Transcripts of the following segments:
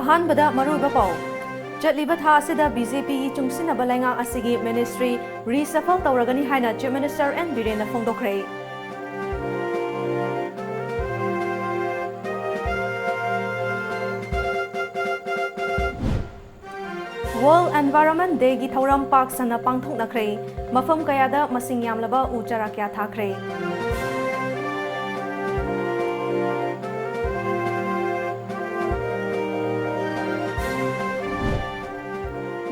ꯑꯍꯥꯟꯕꯗ ꯃꯔꯨꯑꯣꯏꯕ ꯄꯥꯎ ꯆꯠꯂꯤꯕ ꯊꯥ ꯑꯁꯤꯗ ꯕꯤꯖꯦꯄꯤꯒꯤ ꯆꯨꯡꯁꯤꯟꯅꯕ ꯂꯩꯉꯥꯛ ꯑꯁꯤꯒꯤ ꯃꯤꯅꯤꯁꯇ꯭ꯔꯤ ꯔꯤꯁꯐꯜ ꯇꯧꯔꯒꯅꯤ ꯍꯥꯏꯅ ꯆꯤꯐ ꯃꯤꯅꯤꯁꯇꯔ ꯑꯦꯟ ꯕꯤꯔꯦꯟꯅ ꯐꯣꯡꯗꯣꯛꯈ꯭ꯔꯦ꯫ ꯋꯥꯔꯜꯗ ꯑꯦꯟꯚꯥꯏꯔꯟꯃꯦꯟꯠ ꯗꯦꯒꯤ ꯊꯧꯔꯝ ꯄꯥꯛ ꯁꯟꯅ ꯄꯥꯡꯊꯣꯛꯅꯈ꯭ꯔꯦ꯫ ꯃꯐꯝ ꯀꯌꯥꯗ ꯃꯁꯤꯡ ꯌꯥꯝꯂꯕ ꯎ ꯆꯥꯔꯥ ꯀꯌꯥ ꯊꯥꯈ꯭ꯔꯦ꯫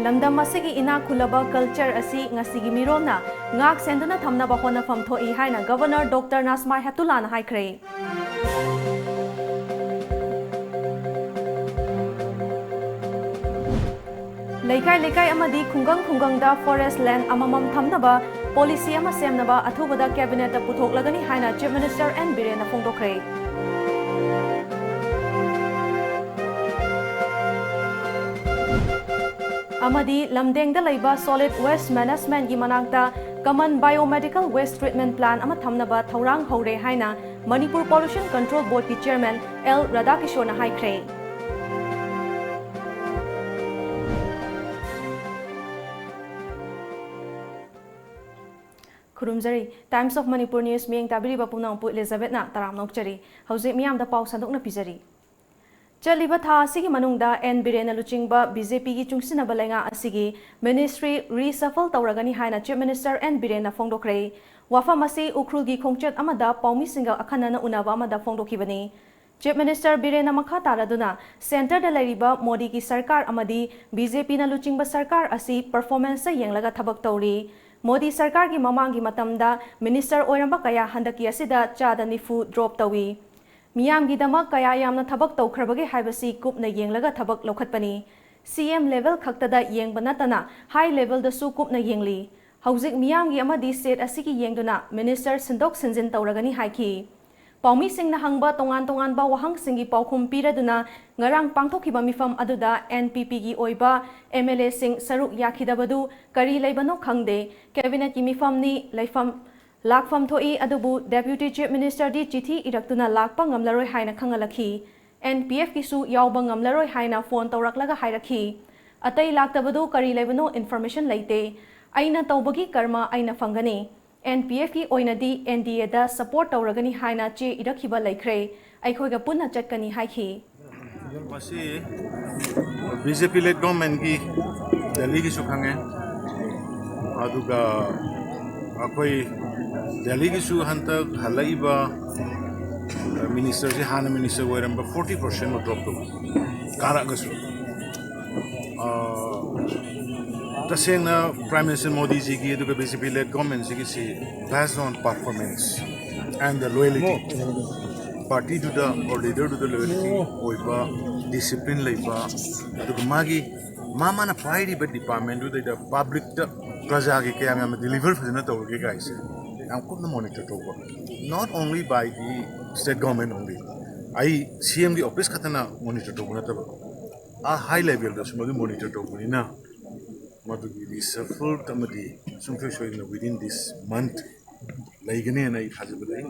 ꯂꯝꯗꯝ ꯑꯁꯤꯒꯤ ꯏꯅꯥꯛ ꯈꯨꯜꯂꯕ ꯀꯜꯆꯔ ꯑꯁꯤ ꯉꯁꯤꯒꯤ ꯃꯤꯔꯣꯜꯅ ꯉꯥꯛ ꯁꯦꯟꯗꯨꯅ ꯊꯝꯅꯕ ꯍꯣꯠꯅꯐꯝ ꯊꯣꯛꯏ ꯍꯥꯏꯅ ꯒꯚꯔꯅꯔ ꯗꯣꯛꯇꯔ ꯅꯥꯁꯃꯥ ꯍꯦꯞꯇꯨꯂꯥꯅ ꯍꯥꯏꯈ꯭ꯔꯦ꯫ ꯂꯩꯀꯥꯏ ꯂꯩꯀꯥꯏ ꯑꯃꯗꯤ ꯈꯨꯡꯒꯪ ꯈꯨꯡꯒꯪꯗ ꯐꯣꯔꯦꯁꯠ ꯂꯦꯟꯗ ꯑꯃꯃꯝ ꯊꯝꯅꯕ ꯄꯣꯂꯤꯁꯤ ꯑꯃ ꯁꯦꯝꯅꯕ ꯑꯊꯨꯕꯗ ꯀꯦꯕꯤꯅꯦꯠꯇ ꯄꯨꯊꯣꯛꯂꯒꯅꯤ ꯍꯥꯏꯅ ꯆꯤꯐ ꯃꯤꯅꯤꯁꯇꯔ ꯑꯦꯟ ꯕꯤꯔꯦꯟꯅ ꯐꯣꯡꯗꯣꯛꯈ꯭ꯔꯦ꯫ ꯑꯃꯗꯤ ꯂꯝꯗꯦꯡꯗ ꯂꯩꯕ ꯁꯣꯂꯤꯗ ꯋꯦꯁꯠ ꯃꯦꯅꯦꯖꯃꯦꯟꯠꯒꯤ ꯃꯅꯥꯛꯇ common biomedical waste treatment plan ꯑꯃ ꯊꯝꯅꯕ ꯊꯧꯔꯥꯡ ꯍꯧꯔꯦ ꯍꯥꯏꯅ ꯃꯅꯤꯄꯨꯔ ꯄꯣꯂꯨꯁꯟ ꯀꯟꯇ꯭ꯔꯣꯜ ꯕꯣꯔꯗꯀꯤ ꯆꯦꯌꯔꯃꯦꯟ ꯑꯦꯜ ꯔꯥꯙꯥꯀꯤꯁꯣꯔꯅ ꯍꯥꯏꯈ꯭ꯔꯦ꯫ ꯈꯨꯔꯨꯝꯖꯔꯤ ꯇꯥꯏꯝꯁ ꯑꯣꯐ ꯃꯅꯤꯄꯨꯔ ꯅ꯭ꯌꯨꯁ ꯃꯤꯠꯌꯦꯡ ꯇꯥꯕꯤꯔꯤꯕ ꯄꯨꯝꯅꯃꯛꯄꯨ ꯏꯂꯤꯖꯥꯕꯦꯠꯅ ꯇꯔꯥꯝ ꯅꯣꯛꯆꯔꯤ꯫ ꯍꯧꯖꯤꯛ ꯃꯤꯌꯥꯝꯗ ꯄꯥꯎ ꯁꯟꯗꯣꯛꯅ ꯄꯤꯖꯔꯤ꯫ ꯆꯠꯂꯤꯕ ꯊꯥ ꯑꯁꯤꯒꯤ ꯃꯅꯨꯡꯗ ꯑꯦꯟ ꯕꯤꯔꯦꯟꯅ ꯂꯨꯆꯤꯡꯕ ꯕꯤꯖꯦꯄꯤꯒꯤ ꯆꯨꯡꯁꯤꯟꯅꯕ ꯂꯩꯉꯥꯛ ꯑꯁꯤꯒꯤ ꯃꯤꯅꯤꯁꯇ꯭ꯔꯤ ꯔꯤꯁꯐꯜ ꯇꯧꯔꯒꯅꯤ ꯍꯥꯏꯅ ꯆꯤꯐ ꯃꯤꯅꯤꯁꯇꯔ ꯑꯦꯟ ꯕꯤꯔꯦꯟꯅ ꯐꯣꯡꯗꯣꯛꯈ꯭ꯔꯦ꯫ ꯋꯥꯐꯝ ꯑꯁꯤ ꯎꯈ꯭ꯔꯨꯜꯒꯤ ꯈꯣꯡꯆꯠ ꯑꯃꯗ ꯄꯥꯎꯃꯤꯁꯤꯡꯒ ꯑꯈꯟꯅꯅ ꯎꯅꯕ ꯑꯃꯗ ꯐꯣꯡꯗꯣꯛꯈꯤꯕꯅꯤ꯫ ꯆꯤꯐ ꯃꯤꯅꯤꯁꯇꯔ ꯕꯤꯔꯦꯟꯅ ꯃꯈꯥ ꯇꯥꯔꯗꯨꯅ ꯁꯦꯟꯇꯔꯗ ꯂꯩꯔꯤꯕ ꯃꯣꯗꯤꯒꯤ ꯁꯔꯀꯥꯔ ꯑꯃꯗꯤ ꯕꯤꯖꯦꯄꯤꯅ ꯂꯨꯆꯤꯡꯕ ꯁꯔꯀꯥꯔ ꯑꯁꯤ ꯄꯔꯐꯣꯔꯃꯦꯟꯁꯇ ꯌꯦꯡꯂꯒ ꯊꯕꯛ ꯇꯧꯔꯤ꯫ ꯃꯣꯗꯤ ꯁꯔꯀꯥꯔꯒꯤ ꯃꯃꯥꯡꯒꯤ ꯃꯇꯝꯗ ꯃꯤꯅꯤꯁꯇꯔ ꯑꯣꯏꯔꯝꯕ ꯀꯌꯥ ꯍꯟꯗꯛꯀꯤ ꯑꯁꯤꯗ ꯆꯥꯗ 90 ꯗ꯭ꯔꯣꯞ ꯇꯧꯏ꯫ ꯃꯤꯌꯥꯝꯒꯤꯗꯃꯛ ꯀꯌꯥ ꯌꯥꯝꯅ ꯊꯕꯛ ꯇꯧꯈ꯭ꯔꯕꯒꯦ ꯍꯥꯏꯕꯁꯤ ꯀꯨꯞꯅ ꯌꯦꯡꯂꯒ ꯊꯕꯛ ꯂꯧꯈꯠꯄꯅꯤ꯫ ꯁꯤꯑꯦꯝ ꯂꯦꯚꯦꯜ ꯈꯛꯇꯗ ꯌꯦꯡꯕ ꯅꯠꯇꯅ ꯍꯥꯏ ꯂꯦꯚꯦꯜꯗꯁꯨ ꯀꯨꯞꯅ ꯌꯦꯡꯂꯤ꯫ ꯍꯧꯖꯤꯛ ꯃꯤꯌꯥꯝꯒꯤ ꯑꯃꯗꯤ ꯁ꯭ꯇꯦꯠ ꯑꯁꯤꯒꯤ ꯌꯦꯡꯗꯨꯅ ꯃꯤꯅꯤꯁꯇꯔ ꯁꯤꯟꯗꯣꯛ ꯁꯤꯟꯖꯤन ꯇꯧꯔꯒꯅꯤ ꯍꯥꯏꯈꯤ꯫ ꯄꯥꯎꯃꯤꯁꯤꯡꯅ ꯍꯪꯕ ꯇꯣꯉꯥꯟ ꯇꯣꯉꯥꯟꯕ ꯋꯥꯍꯪꯁꯤꯡꯒꯤ ꯄꯥꯎꯈꯨꯝ ꯄꯤꯔꯗꯨꯅ ꯉꯔꯥꯡ ꯄꯥꯡꯊꯣꯛꯈꯤꯕ ꯃꯤꯐꯝ ꯑꯗꯨꯗ ꯑꯦꯟꯄꯤꯄꯤꯒꯤ ꯑꯣꯏꯕ ꯑꯦꯝꯑꯦꯜꯑꯦꯁꯤꯡ ꯁꯔꯨꯛ ꯌꯥꯈꯤꯗꯕꯗꯨ ꯀꯔꯤ ꯂꯩꯕꯅꯣ ꯈꯪꯗꯦ꯫ ꯀꯦꯕꯤꯅꯦꯠꯀꯤ ꯃꯤꯐꯝꯅꯤ ꯂꯥꯛꯐꯝ ꯊꯣꯛꯏ ꯑꯗꯨꯕꯨ ꯗꯦꯄ꯭ꯌꯨꯇꯤ ꯆꯤꯐ ꯃꯤꯅꯤꯁꯇꯔꯗꯤ ꯆꯤꯊꯤ ꯏꯔꯛꯇꯨꯅ ꯂꯥꯛꯄ ꯉꯝꯂꯔꯣꯏ ꯍꯥꯏꯅ ꯈꯪꯍꯜꯂꯛꯈꯤ꯫ NPFꯀꯤꯁꯨ ꯌꯥꯎꯕ ꯉꯝꯂꯔꯣꯏ ꯍꯥꯏꯅ ꯐꯣꯟ ꯇꯧꯔꯛꯂꯒ ꯍꯥꯏꯔꯛꯈꯤ꯫ ꯑꯇꯩ ꯂꯥꯛꯇꯕꯗꯨ ꯀꯔꯤ ꯂꯩꯕꯅꯣ ꯏꯟꯐꯣꯔꯃꯦꯁꯟ ꯂꯩꯇꯦ꯫ ꯑꯩꯅ ꯇꯧꯕꯒꯤ ꯀꯔꯃ ꯑꯩꯅ ꯐꯪꯒꯅꯤ꯫ NPFꯀꯤ ꯑꯣꯏꯅꯗꯤ NDAꯗ ꯁꯄꯣꯔꯠ ꯇꯧꯔꯒꯅꯤ ꯍꯥꯏꯅ ꯆꯦ ꯏꯔꯛꯈꯤꯕ ꯂꯩꯈ꯭ꯔꯦ꯫ ꯑꯩꯈꯣꯏꯒ ꯄꯨꯟꯅ ꯆꯠꯀꯅꯤ ꯍꯥꯏꯈꯤ꯫ ꯃꯁꯤ BJP ꯂꯦꯗ ꯒꯚꯔꯟꯃꯦꯟꯠꯒꯤ ꯗꯦꯜꯂꯤꯒꯤꯁꯨ ꯈꯪꯉꯦ ꯑꯗꯨꯒ ꯑꯩꯈꯣꯏ ꯗꯦꯜꯂꯤꯒꯤꯁꯨ ꯍꯟꯇꯛ ꯍꯜꯂꯛꯏꯕ ꯃꯤꯅꯤꯁꯇꯔꯁꯤ ꯍꯥꯟꯅ ꯃꯤꯅꯤꯁꯇꯔ ꯑꯣꯏꯔꯝꯕ 40% ꯗ꯭ꯔꯣꯞ ꯇꯧꯏ ꯀꯥꯔꯛꯑꯒꯁꯨ तसेंगना प्राइम मिनिस्टर मोदी जी की अदुगा BJP लेड गवर्नमेंट जी की based on performance and the loyalty party दुदा और लीडर दुदा लॉयल्टी ओइबा डिसिप्लिन लेबा अदुगा मागी मामाना प्राइडी बट डिपार्टमेंट दुदा पब्लिक द प्रजा के क्या हम डिलीवर फजना तौरगे गाइस हम कुछ मॉनिटर तौबा not only by the state government only आई CM की ऑफिस खतना मॉनिटर तौबा तब आ हाई लेवल द सुमदु मॉनिटर तौबनिना मधुगी रिसफल तमदी सुंखै सोइना विदिन दिस मंथ लाइगने नै थाजबदै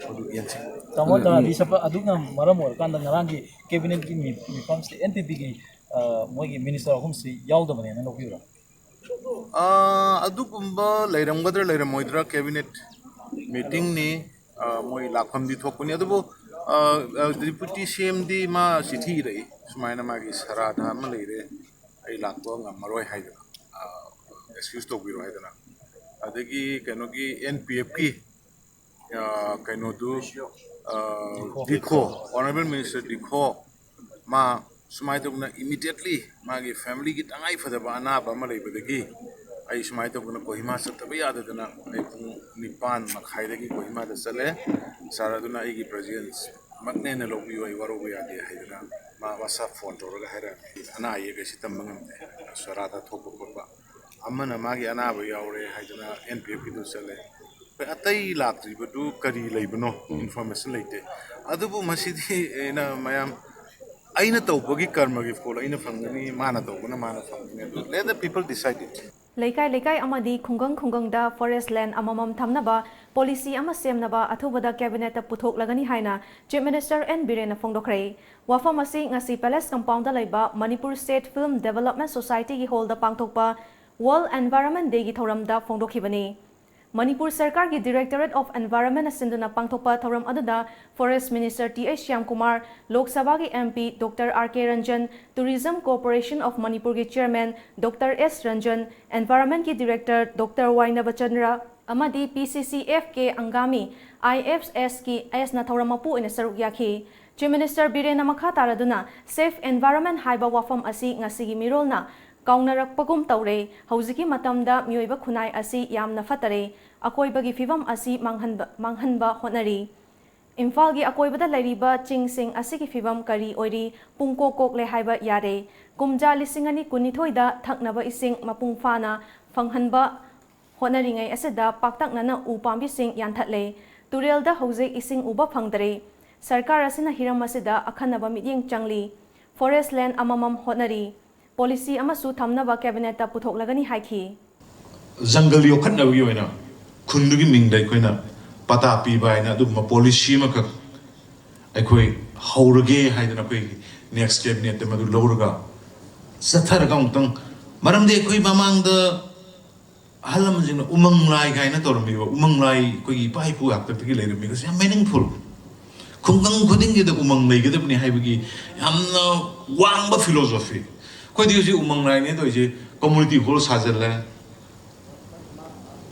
अदु यानसे तमोदा रिसफल अदुना मरम ओर कांदा नरांगी कैबिनेट की मिफाम से NPP की मोगी मिनिस्टर अहुम से यावदबने न लोबिरा अदुगुम्बा लैरमगदर लैरमोइद्रा कैबिनेट मीटिंग ने मोई लाखम दि थोकनी अदुबो डिप्यूटी CM दी मा सिथि रही सुमाइना मागी सराधा म लैरे आई लाखबो ngamaroy haida excuse to biro haidana adagi kenogi NPF ki kenodu dikho honorable minister dikho ma sumai to na immediately magi family ki tangai fadaba ana ba ma leibadagi ai sumai to na kohima sataba yadadana ai pung nipan makhai dagi kohima da sale saraduna ai gi presence makne na lobi ai waro ba yade haidana ma whatsapp phone to raga haira ana ai ga sitam mangam sarada thopa kopa amana magi anaba yaure haidana NPF ki do sale atai latri badu kari leibano information leite adubu masidi ena mayam aina tawbagi karma gi fola aina fangani mana tawbana mana fangani let the people decide it Leikai leikai amadi khungang khunggangda forest land amamam thamnaba policy ama semnaba athubada cabinet ta puthok lagani haina Chief Minister N Biren phongdokhrei wafam asi ngasi palace compound da laiba Manipur State Film Development Society gi hall da pangthokpa World Environment Day gi thoramda phongdokhibani Manipur Sarkar ki Directorate of Environment asinduna pangthokpa thoram aduda Forest Minister T H Shyam Kumar Lok Sabha ki MP Dr R K Ranjan Tourism Corporation of Manipur ki Chairman Dr S Ranjan Environment ki Director Dr Y Navachandra amadi PCCF ke Angami IFS ki S na thoramapu ina saruk yakhi Chief Minister Birena makha taraduna Safe Environment haiba wafam asi ngasigi mirolna Kaungnarakpagum taure hauziki matamda mioiba khunai asi yamna fatare akoibagi fivam asi manghanba honari Imphal gi akoibada lairiba chingsing asi ki fivam kari oiri pungko kokle haiba yare kumja lisingani kunithoida thaknaba ising mapung fana phanghanba honari ngai aseda paktaknana upambi sing yanthatle turelda hauze ising uba phangdare sarkar asina hiram aseda akhanaba midyeng changli forest land amamam honari Policy amasu thamnaba cabinet ta puthok lagani haiki jungle yokhatnabi oina khundugi mingdai koina pata pi baina duma policy maka aikoi haurage haidana koi next cabinet ma du lowraga satharaga ungtang maramde koi mamang da halam jing umang lai gaina tormi umang lai koi pai pu ak ta gi leirmi ga sam meaningful khungang khuding gi da umang lai gi da ni haibagi yamna wangba philosophy कोई दिवसी उमंग लाई ने तो इसे community hall साजरला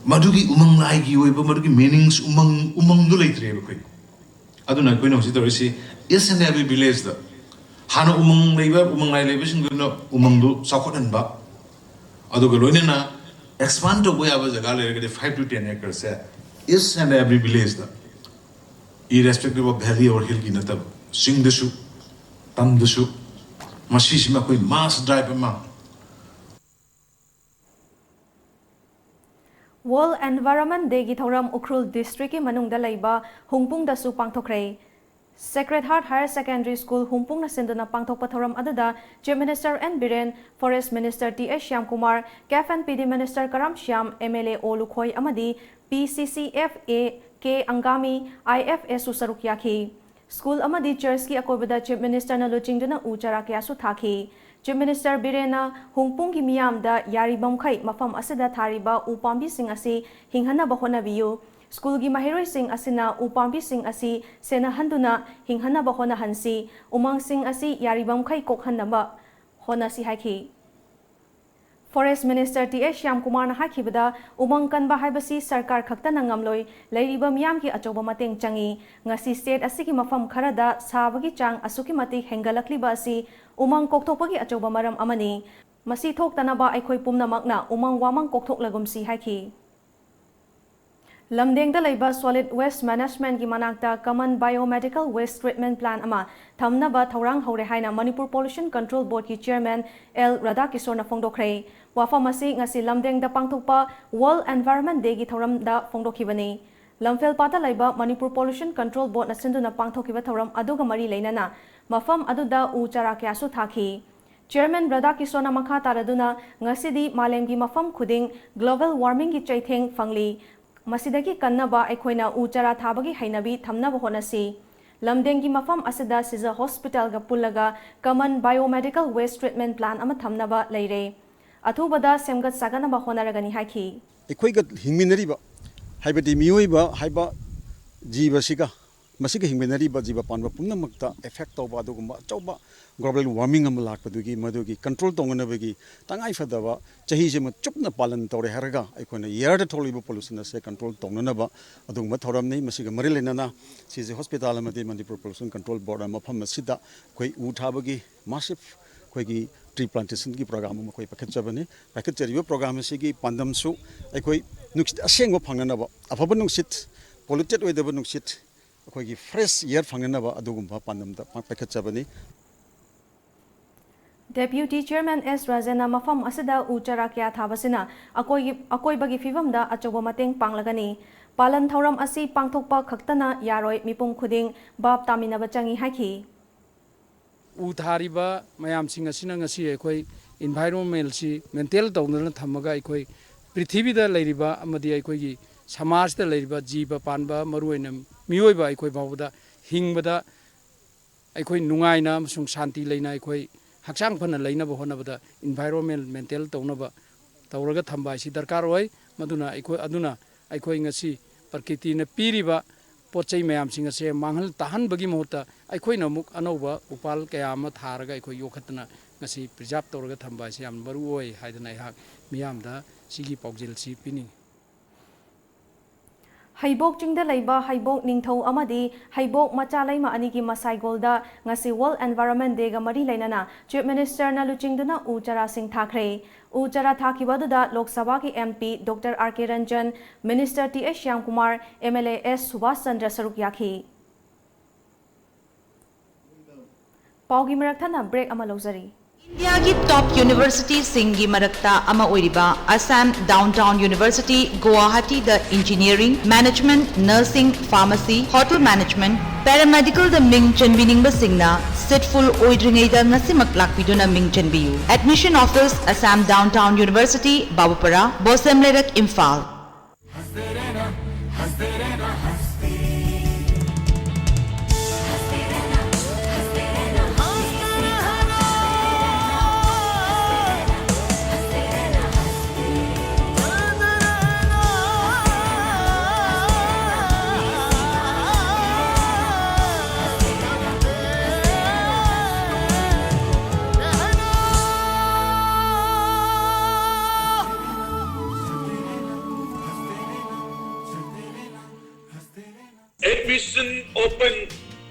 मधुकी उमंग लाई की हुई मधुकी meanings उमंग दो लेते रहे कोई अदु ना कोई ना उसी तरह से इस ने अभी विलेज दा हाना उमंग लाई लेबे सिंग ना उमंग दो साकोटन बा अदु को लोने ना एक्सपांड तो कोई आवाज जगह ले के 5 to 10 acres है इस ने अभी विलेज दा irrespective of valley or hill की ना तब सिंग दसु तम दसु Masisima koi mass drive ma World Environment Day gi thoram Ukhrul District ki manungda laiba Hungpung da su pangthokhrei Sacred Heart Higher Secondary School Hungpung na sinduna pangthokpa thoram adada Chief Minister N Biren Forest Minister T H Shyam Kumar CAF and PD Minister Karam Shyam MLA Olukhoi amadi PCCF ke Angami IFS usaruk yakhi School amadi church ki akoibada Chief Minister na luchingduna uchara kya su thakhi Chief Minister Birena Hungpung ki miyamda yaribam khai mafam asida thariba upambi sing asi hinghana bahona biyu School gi mahiroi sing asina upambi sing asi sena handuna hinghana bahona hansi umang sing asi yaribam khai kokhanaba hona si haiki Forest Minister T H Shyam Kumar na hakibada umang kanba haibasi sarkar khakta nangamloi leiriba miyam ki achoba mateng changi ngasi state asiki mafam kharada sabagi chang asuki mati hengalakli ba asi umang kokthopagi achoba maram amani masi thoktanaba aikhoi pumnamakna umang wamang kokthok lagumsi haiki Lamdengda laiba solid waste management ki manakta common biomedical waste treatment plan ama thamnaba thorang hore haina Manipur Pollution Control Board ki chairman L Radhakishore na phongdokhrei wafamasi ngasi lamdengda pangthokpa World Environment Day gi thoram da phongdokhibani lamfel pata laiba Manipur Pollution Control Board na sinduna pangthokhiba thoram aduga mari leinana mafam aduda u chara kya su thakhi Chairman Radhakishore na makha taraduna ngasidi malemgi mafam khuding global warming gi chaitheng phangli Masidagi kannaba aikhoina uchara thabagi hainabi thamnaba honasi lamdengi mafam asida siza hospital ga pullaga common biomedical waste treatment plan ama thamnaba leire athubada semgat saganaba honaragani haki aikhoiga hingminariba haibadi miyoiba haiba jibasiga masiga hingminariba jiba panba pumnamakta effect tawba adugumba chawba global warming am lakpadugi madugi control tonganabagi tangai fadaba chahi se ma chupna palan tawre haraga aikona year da tholiba pollution se control tonganaba adugumba thoram nei masiga marilenana sije hospital amadi Manipur Pollution Control Board ama pham masida koi u thabagi massive koi gi tree plantation ki program ma koi pakhat jabani pakhat jariba program se gi pandam su aikoi nuksit asengwa phanganaba afaba nuksit polluted wedaba nuksit koi gi fresh air phanganaba adugumba pandam da pakhat jabani Deputy Chairman S. Rajena mafam asida uchara kya thabasina akoi bagi fivam da achoba mateng panglagani palan thoram asi pangthokpa khaktana yaroi mipum khuding bab tamina bachangi haiki उ थारिबा मयाम सिंग असिना ngasi एखोई environment से maintain तौना थमगा अखोई पृथ्वीदा लेरिबा अमदी अखोई समाजदा लेरिबा जीव पानबा मरुइना मियोइबा अखोई फावदा हिंगबदा अखोई नुंगाइना अमसुंग शांति लेना अखोई हक्सांग फना लेनाबा होनाबदा इन्वायरमेंट मेंटेन तौनाबा तौरगा थंबा इसी दरकार होय मदुना अखोई ngasi प्रकृतिना पीरिबा पोचै मैम सिंग से मांगल ताहनबगी महत्ता अखोइना अमुक अनौबा उपाल कया अमा थारगा अखोई योखतना ngasi प्रिजर्व तौरगा थंबा इसी याम मरु होय हाइदना इहाक मियामदा सिगी पाउजिल सि पिनी Haibok chingda leiba haibok ningthau amadi haibok macha leima ani ki masai golda ngasi World Environment Day ga mari leinana Chief Minister na luchingdana u chara sing thakre u chara thakibadu da Lok Sabha ki MP Dr. R.K. Ranjan Minister T.S. Shyam Kumar MLA S. Subhash Chandra Saruk yakhi Paugi marathana break ama lozari India की top university सिंगी मरक्ता अमा ओइरिबा Assam downtown university Guwahati द engineering management nursing pharmacy hotel management paramedical द मिंग चनबिनिंग सिंगना सिटफुल ओइड्रिंगै द ngasimak lakpiduna ming chanbiyu admission office Assam downtown university Babupara बोसम लेरक Imphal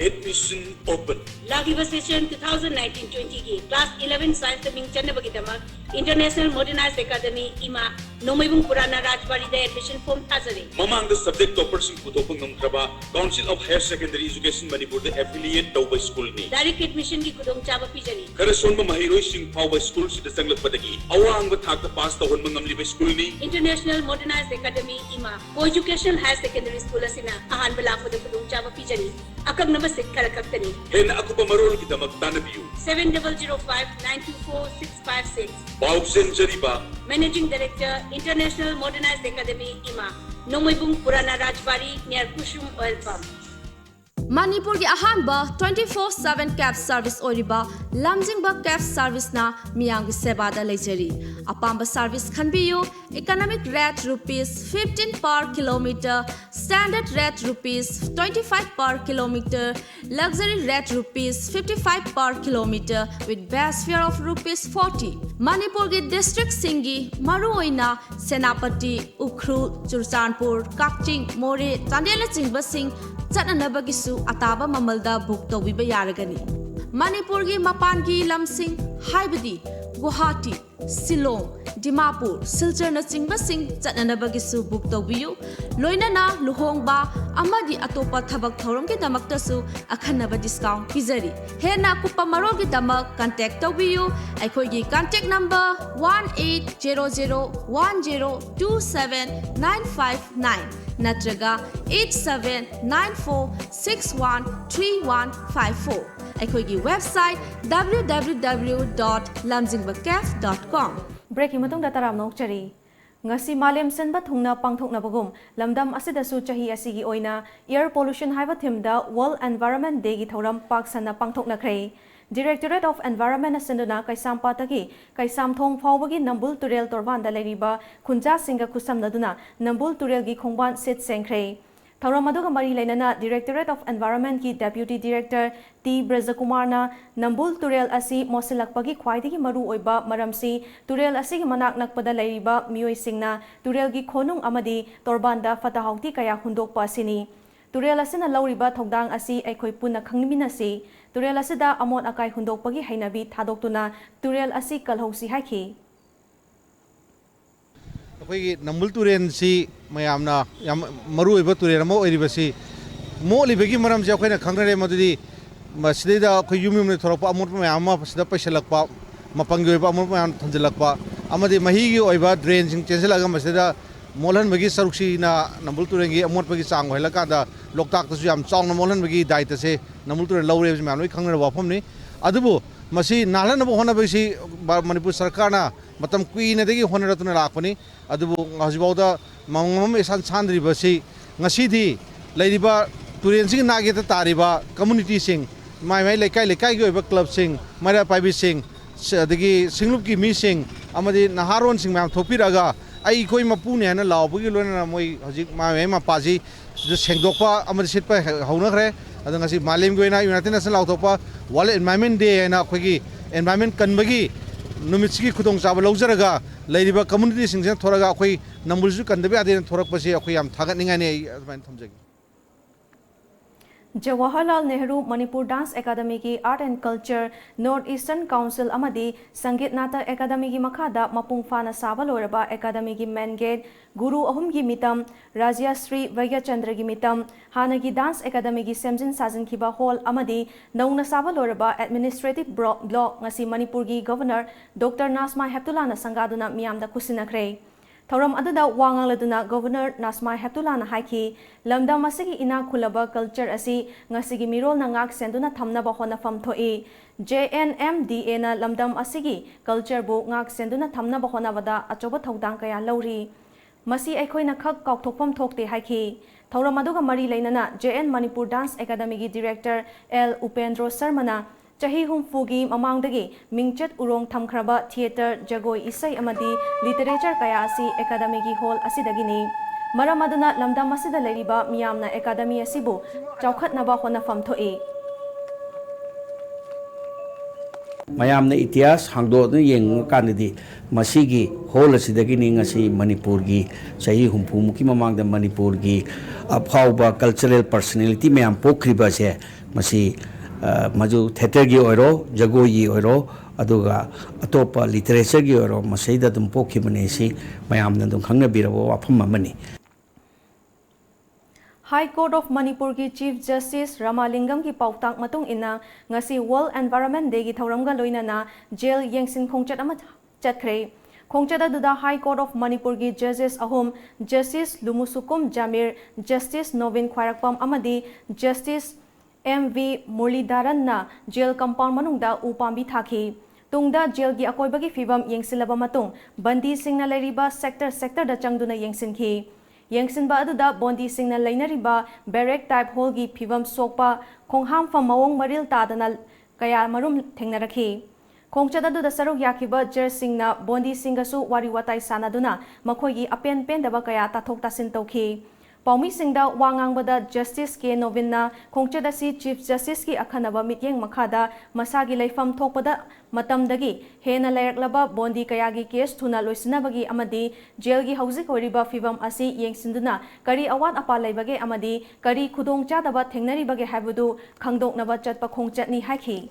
Admission open. Lagiba session 2019-20 की class 11 science मिंग चन्ने बगी दमा International Modernized Academy इमा नोमेबुंग पुराना राजबाड़ी दे admission form थाजरे. Mamang the subject toppers in Putopung Namtraba Council of Higher Secondary Education Manipur the affiliate Tauba School ni. Direct admission की कुदोंग चाबा पिजरी. Karason Mahiroi Singh Tauba School si dasanglat padagi. Awang ba thak pass tawon mangamli ba school ni. International Modernized Academy इमा Co-Educational Higher Secondary School asina ahan bala ko de कुदोंग Chaba पिजरी. Akag na basit karakakani. Hen ako pa marol kita magtanabiyo. 7005-924-656. Bauksen Jariba. Managing Director, International Modernized Academy, IMA. Nomoybung Purana Rajbari near Kushum Oil Pump. Manipur ki ahanba 24/7 cab service oriba lamjingba cab service na miyang seba da lejari apamba service khanbiyu economic rate rupees 15 per kilometer standard rate rupees 25 per kilometer luxury rate rupees 55 per kilometer with base fare of rupees 40 Manipur ki district singi maruoina Senapati Ukhrul Churchanpur Kakching More Chandela Chingba Singh Chananabagisu ataba mamalda book tawbiba yaragani Manipur gi mapan gi lamsing haibadi Guwahati Shillong Dimapur Silchar na chingba sing chananabagisu book tawbiyu loinana luhongba amadi atopa thabak thorom ki damakta su akhanaba discount pizari hena kupa marol gi damak contact tawbiyu aikhoi gi contact number 1800102795 natraga 8794613154 ꯑꯩꯈꯣꯏꯒꯤ website www.lamjingbacafe.com Breaking matungda taram nokchari ngasi malem senba thungna pangthoknabagum lamdam asidasu chahi asigi oina air pollution haiba thimda World Environment Day gi thoram paksana pangthoknakhre Directorate of Environment asinduna kaisam patagi kaisam thong phawbagi nambul turel torbanda leriba khunja singa khusamnaduna nambul turel gi khongban sit sengkhre Thoram aduga mari lainana Directorate of Environment ki Deputy Director T. Brajakumar na Nambul Turel asi mosilakpagi khwaidagi maru oiba maramsi Turel asi gi manak nakpada lairiba mioi singna Turel gi khonung amadi torbanda fatahauti kaya hundokpa asini Turel asina lauriba thogdang asi aikhoi punna khangminasi Turel asida amon akai hundokpagi hainabi thadoktuna Turel asi kalhausi haiki अखोई नंबुल Tourane सी मयामना याम मरु ओइबा Tourane मो ओइरिबसी मोलिबगी मरम जे अखोइना खंगरे मदुदी मसिदा अखोइ युमिम थोरपा अमोट मयाम सिदा पैसलकपा मपंगी ओइबा अमोट मयाम थंजलकपा अमदि महिगी ओइबा drain सिंग चेंजलगा मसिदा मोलहन बगी सरुक्सीना नंबुल तुरेंगी अमोट बगी चांग होइलकादा लोकताक तसु याम चांग मोलहन बगी दायित्व से नंबुल तुरेन लौरे मयाम लोइ खंगरे वाफमनि अदुबो मसी नालनब होनबसी मणिपुर सरकारना मतम कुइनदगी होनरतुना लाखपनि अदुबु हजिबाउदा ममम एसान सानद्रिबसी ngasiदी लेरिबा तुरेनसिंग नागेता तारिबा कम्युनिटी सिंग माइ माइ लेकाइ लेकाइ गी ओइबा क्लब सिंग माइरा पाइबि सिंग अदगी सिंगलुपकी मी सिंग अमदि नहारोन सिंग मैम थोपिरगा आई कोई मपुने हना लावबगी लोना मोइ हजिक माइ मापाजी सेंगदोकपा अमदि सिटपा हौनखरे अदं ngasi मालेम गोइना यूनाइटेड नेशन लाउथोपा वर्ल्ड एनवायरनमेंट डे हैना अखोगी एनवायरनमेंट कनबगी नुमित्सगी खुदोंग चाबा लौजरगा लेरिबा कम्युनिटी सिंग थोरगा अखोई नंबुलसु कनदबे आदे थोरकपसे अखोई याम थागतनिंगाने अदमान थमजगी Jawaharlal Nehru Manipur Dance Academy ki Art and Culture North Eastern Council amadi Sangeet Nata Academy ki makhada mapung fana saba loraba Academy ki main gate Guru Ahum ki mitam Rajya Sri Vaigya Chandra ki mitam Hana ki Dance Academy ki Semjin Sajin Kiba Hall amadi Nauna saba loraba Administrative Block ngasi Manipur ki Governor Dr. Nasma Heptullah na sangaduna miyamda kusinakre Thauram aduda wangaladuna Governor Nasma Heptullah na haiki lamdam asigi ina khulaba culture asi ngasigi mirol na ngak senduna thamnaba honafam thoi JNMDA na lamdam asigi culture bu ngak senduna thamnaba honabada achoba thodang kaya lauri masi aikhoina khak kaukthokpam thokte haiki Thauram aduga mari leinana JN Manipur Dance Academy gi Director L Upendro Sarmana Chahi humfugi mamangdagi mingchat urong thamkraba theater jagoi isai amadi literature kaya asi academy gi hall asidagini maram aduna lamdam asida leriba miyamna academy asibu chaukhatnaba honafam thoi mayamna itias hangdo nu yeng kanidi masigi hall asidagi ni ngasi Manipur gi chahi humfu muki mamangda Manipur gi aphauba cultural personality mayam pokriba se masi मजु theatre की ओरो जगोई की ओरो अदुगा अतोपा literature की ओरो मसैदा तुम पोखी बनेसी मयामना तुम खंगना बिरबो वाफम ममनी High Court of Manipur ki Chief Justice Ramalingam ki pautang matung ina ngasi World Environment Day ki thauramga loinana jail yengsin khongchat ama chatkre khongchat aduda High Court of Manipur ki judges ahom Justice Lumusukum Jamir Justice Novin Khwarakpam amadi Justice MV Murlidharan na jail compound manungda upambi thaki tungda jail gi akoibagi fibam yengsilaba matung bandi singna leriba sector da changduna yengsinki yengsinba aduda bondi singna leinariba barrack type hall gi fibam sokpa khongham fam mawong maril tadana kaya marum thengnarakhi khongchada duda saruk yakiba jer singna bondi singasu wari watai sanaduna makhoi gi apen pen daba kaya tathok tasin tawki Paumi Singda Wangangbada Justice K. Novinna Khongchadasi Chief Justice ki akhanaba mityeng makhada masagi laifam thokpada matamdagi hena layaklaba bondi kayagi case thuna loisinabagi amadi jail gi hauzik oriba fibam asi yengsinduna kari awat apa laibage amadi kari khudong chadaba thengnari bage habudu khangdoknaba chatpa khongchatni haiki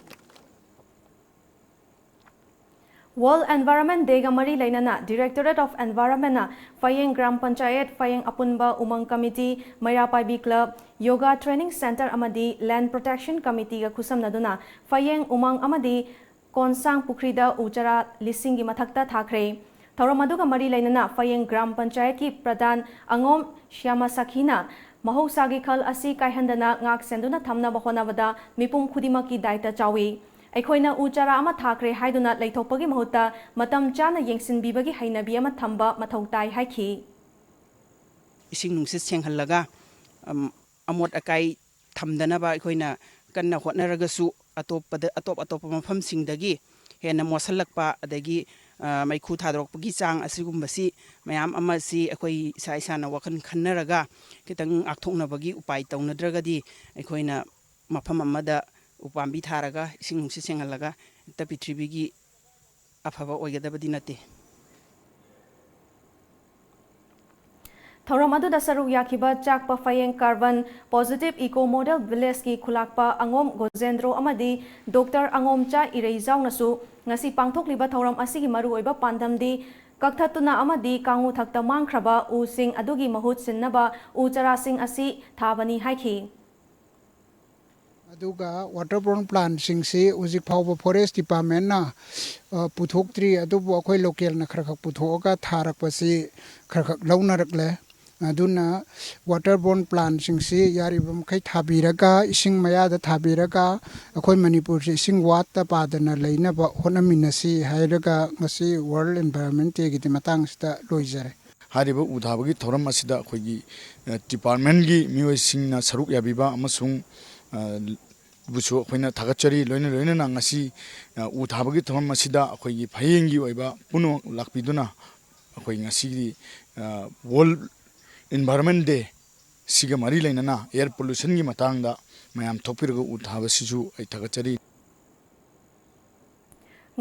World Environment Day Gamari Lainana Directorate of Environment na Fayeng Gram Panchayat Fayeng Apunba Umang Committee Mayapaibi Club Yoga Training Center amadi Land Protection Committee ga khusam naduna Fayeng Umang amadi Konsang Pukrida Ujara Lisingi mathakta thakre Thauramadu Gamari Lainana Fayeng Gram Panchayat ki Pradhan Angom Shyama Sakhina Mahosagi khal asi kaihandana ngak senduna thamna bahonabada mipum khudimaki daita chawi Aikoina uchara ama thakre haiduna leithopagi mahuta matam chana yengsinbibagi hainabi ama thamba mathautai haiki ising nungsit senghallaga amot akai thamdanaba aikoina kanna hotnaragasu atop mafamsingdagi hena mosallakpa adagi maikhu thadrokpagi chang asigumbasi mayam amasi akoi isa isana wakan khannaraga kitang akthoknabagi upai tawnadragadi aikoina mafam amada upambi tharaga ising nungsi senghalaga ta prithibigi afaba oigadabadi nate Thauram aduda saruk yakiba chakpa Fayeng Carbon Positive Eco Model Village ki khulakpa Angom Gojendro amadi Dr. Angomcha Ireizau nasu ngasi pangthokliba thauram asigi maru oiba pandamdi kakthatuna amadi kangu thakta mangkhraba u sing adugi mahut sinnaba u chara sing asi thabani haiki aduga waterborne plant singsi ujik phawba forest department na puthoktri adubu akhoi local na kharakhak puthoga tharak pasi kharakhak launarakle ꯑꯗꯨꯅ ꯋꯥꯇꯔꯕꯣꯔꯟ ꯄ꯭ꯂꯥꯟꯁꯤꯡꯁꯤ ꯌꯥꯔꯤꯕ ꯃꯈꯩ ꯊꯥꯕꯤꯔꯒ ꯏꯁꯤꯡ ꯃꯌꯥꯗ ꯊꯥꯕꯤꯔꯒ ꯑꯩꯈꯣꯏ ꯃꯅꯤꯄꯨꯔꯁꯤ ꯏꯁꯤꯡ ꯋꯥꯠꯇ ꯄꯥꯗꯅ ꯂꯩꯅꯕ ꯍꯣꯠꯅꯃꯤꯟꯅꯁꯤ ꯍꯥꯏꯔꯒ ꯉꯁꯤ ꯋꯥꯔꯜ ꯏꯟꯚꯥꯏꯔꯣꯟꯃꯦꯟ ꯗꯦꯒꯤ ꯃꯇꯥꯡꯁꯤꯗ ꯂꯣꯏꯖꯔꯦ ꯍꯥꯏꯔꯤꯕ ꯎ ꯊꯥꯕꯒꯤ ꯊꯧꯔꯝ ꯑꯁꯤꯗ ꯑꯩꯈꯣꯏꯒꯤ ꯗꯤꯄꯥꯔꯠꯃꯦꯟꯒꯤ ꯃꯤꯑꯣꯏꯁꯤꯡꯅ ꯁꯔꯨꯛ ꯌꯥꯕꯤꯕ ꯑꯃꯁꯨꯡ बुसु अखोइना थागतचरी लोइना लोइना ngasi उ थाबगी थमम असिदा अखोइगी फयेंगी ओइबा पुनो लाकपिदुना अखोइ ngasi वर्ल्ड एनवायरनमेंट डे सिगा मरी लेना एयर पोल्यूशन की मतंगदा मयाम थोपिरग उ थाबसिजु ai थागतचरी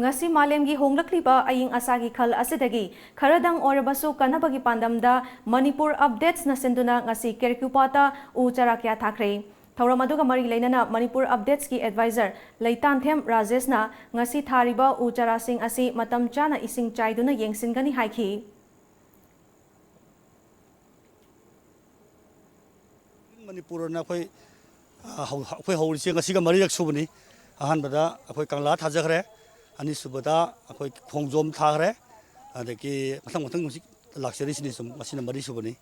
ngasi malemgi honglakliba aying asagi khal asidagi kharadang orabasu kanabagi pandamda manipur updates na senduna ngasi kerkupata u charakya thakre thauram aduga mari leinana manipur updates ki advisor leitanthem rajesh na ngasi thariba u chara sing asi matam chana ising chaiduna yengsingani haiki manipur na khoi hawri se ngasi ga mari yak subani ahan bada khoi kangla thajakhre ani subada khoi khongjom thagre adaki mathang mathang musik luxury sini sum masina mari subani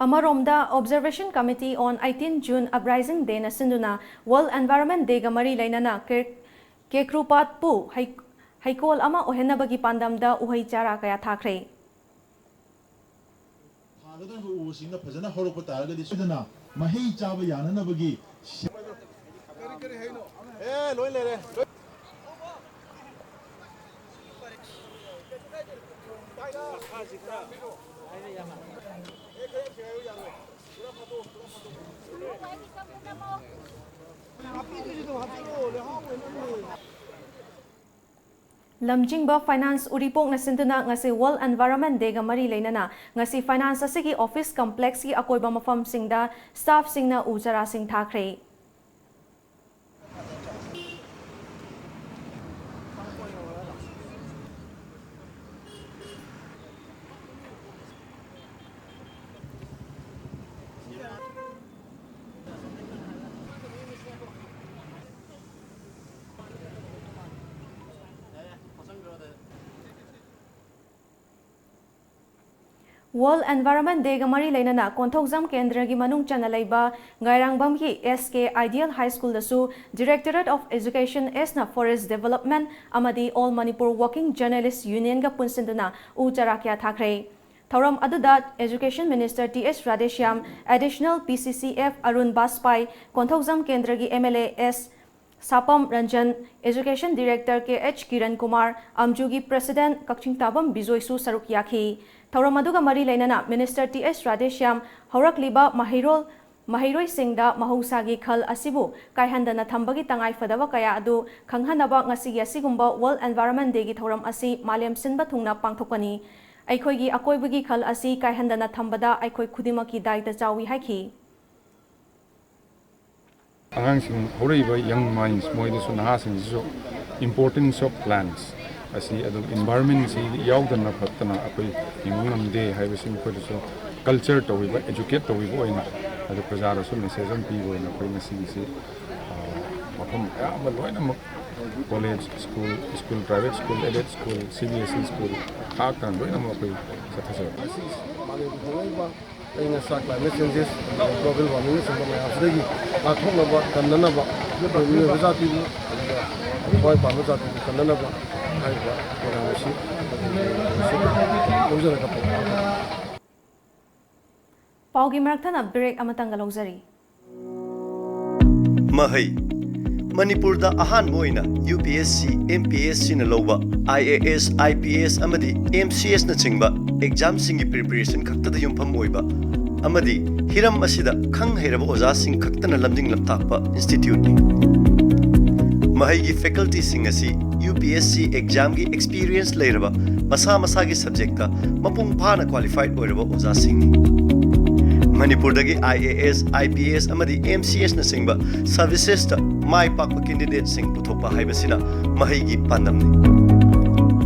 Amaromda Observation Committee on 18 June Uprising Day na sinduna World Environment Day ga mari lainana kekrupat pu haikol ama ohenabagi pandamda uhai chara kaya thakre 하거든 우신가 퍼져나 호로고 따르게 되시드나 마히 짜바 야나나버기 에 로이레레 lamjingba finance uripok na sinduna ngasi World Environment Day ga mari leinana ngasi finance asigi office complex ki akoiba mafam singda staff singna ujara sing thakre World Environment Day ga mari leinana konthokjam kendra gi manung chana leiba ngairangbam ki SK Ideal High School dasu Directorate of Education S na Forest Development amadi All Manipur Working Journalists Union ga punsinduna u charakya thakre Thauram aduda Education Minister TS Radeshyam Additional PCCF Arun Baspai konthokjam kendra gi MLA S Sapam Ranjan Education Director KH Kiran Kumar Amjugi President Kakching Tabam Bizoisu Saruk Yakhi Thauram aduga mari leinana Minister TS Radeshyam Haurakliba Mahiroi Singda Mahusagi Khal Asibu Kaihandana Thambagi Tangai Fadava Kaya Adu Khanghanaba ngasi asigumba World Environment Day gi Thauram asi Malem Sinba Thungna Pangthokani Aikhoigi akoibagi khal asi Kaihandana Thambada Aikhoi Khudimaki Daita Chawi Haiki Ahangsing horriba young minds moidasu nahasing so importance of plants asi adu environment si yaudana phattana akoi hingam de haibasing ko so culture towiba educate towiba oina adu prajara so message am pi oina koi ngasi si mafam ama loina college school private school elite school CBSE school khaktan loina ma koi sathasa aina sa climate changes global warming se ma afdagi athong na ba kanna ba ni rajati ni boy pa rajati kanna ba hai ba ora shi lojara ka Paugi marakthana break amatanga lojari Mahai Manipur da ahan moina UPSC MPSC na loba IAS IPS amadi MCS na chingba exam singi preparation khakta da yumpham oiba amadi hiram asida khang heraba oja sing khakta na lamjing lamtakpa institute ni Mahai gi faculty sing asi UPSC exam gi experience leiraba masa gi subject ka mapung phana qualified oiraba oja sing ni Manipur dagi IAS IPS amadi MCS na singba services ta mai pakpa candidate sing puthokpa haibasina mahai gi pandam ni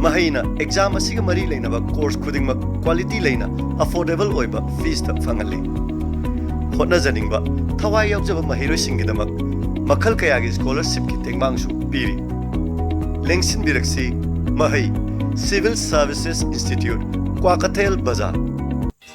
Mahina exam asiga mari leinaba course khudingma quality leina affordable oiba fees ta fangali hotna janingba thawai yaujaba mahiroi singidamak makhal kaya gi scholarship ki tengmangsu piri lengsin biraksi mahai Civil Services Institute Kwakathel Bazaar.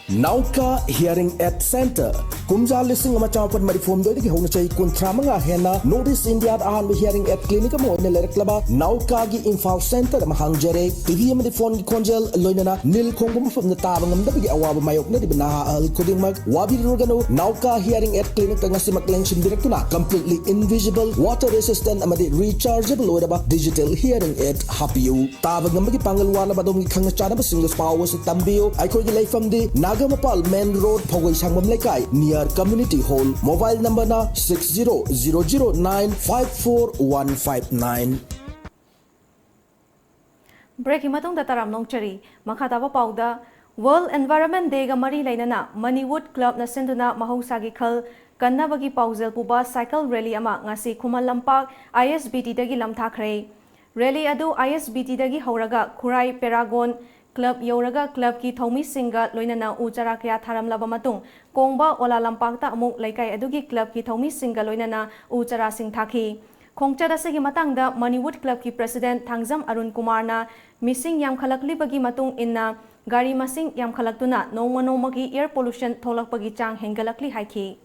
Nauka Hearing Aid Center Kumja listing ama chapan marifom do ki hona chai kontramanga hena Notice India ahan hearing aid clinic mo ne lereklaba Nauka gi Infal Center ma hangjere TV am phone gi konjel loinana nil khongum fam na tabang am da bi awaba mayok na dibna al koding mag wabi rugano Nauka Hearing Aid Clinic nga si maklengsin direktuna completely invisible water resistant amadi rechargeable oraba digital hearing aid hapiu tabang am gi pangalwala badom gi khanga chana ba single power si tambio ai khoi gi leifam di Nagamapal Main Road Phawai Sangmam Lekai near Community Hall mobile number na 6009541159 Break matong da taram nong chari makata pa pauda World Environment Day ga mari lainana Moneywood Club na senduna mahusagi khal kanna bagi pauzel puba cycle rally ama ngasi Khumal Lampak ISBT dagi lamthakre rally adu ISBT dagi hauraga Khurai Paragon Club Yoraga Club ki Thomi Singa loinana Ujara kya tharam laba matung Kongba Ola Lampakta amuk laikai adugi Club ki Thomi Singa loinana Ujara Singh thaki Khongchada segi matangda Moneywood Club ki President Thangjam Arun Kumar na missing yam khalakli bagi matung inna gari masing yam khalaktuna nongma nongmagi air pollution tholakpagi chang hengalakli haiki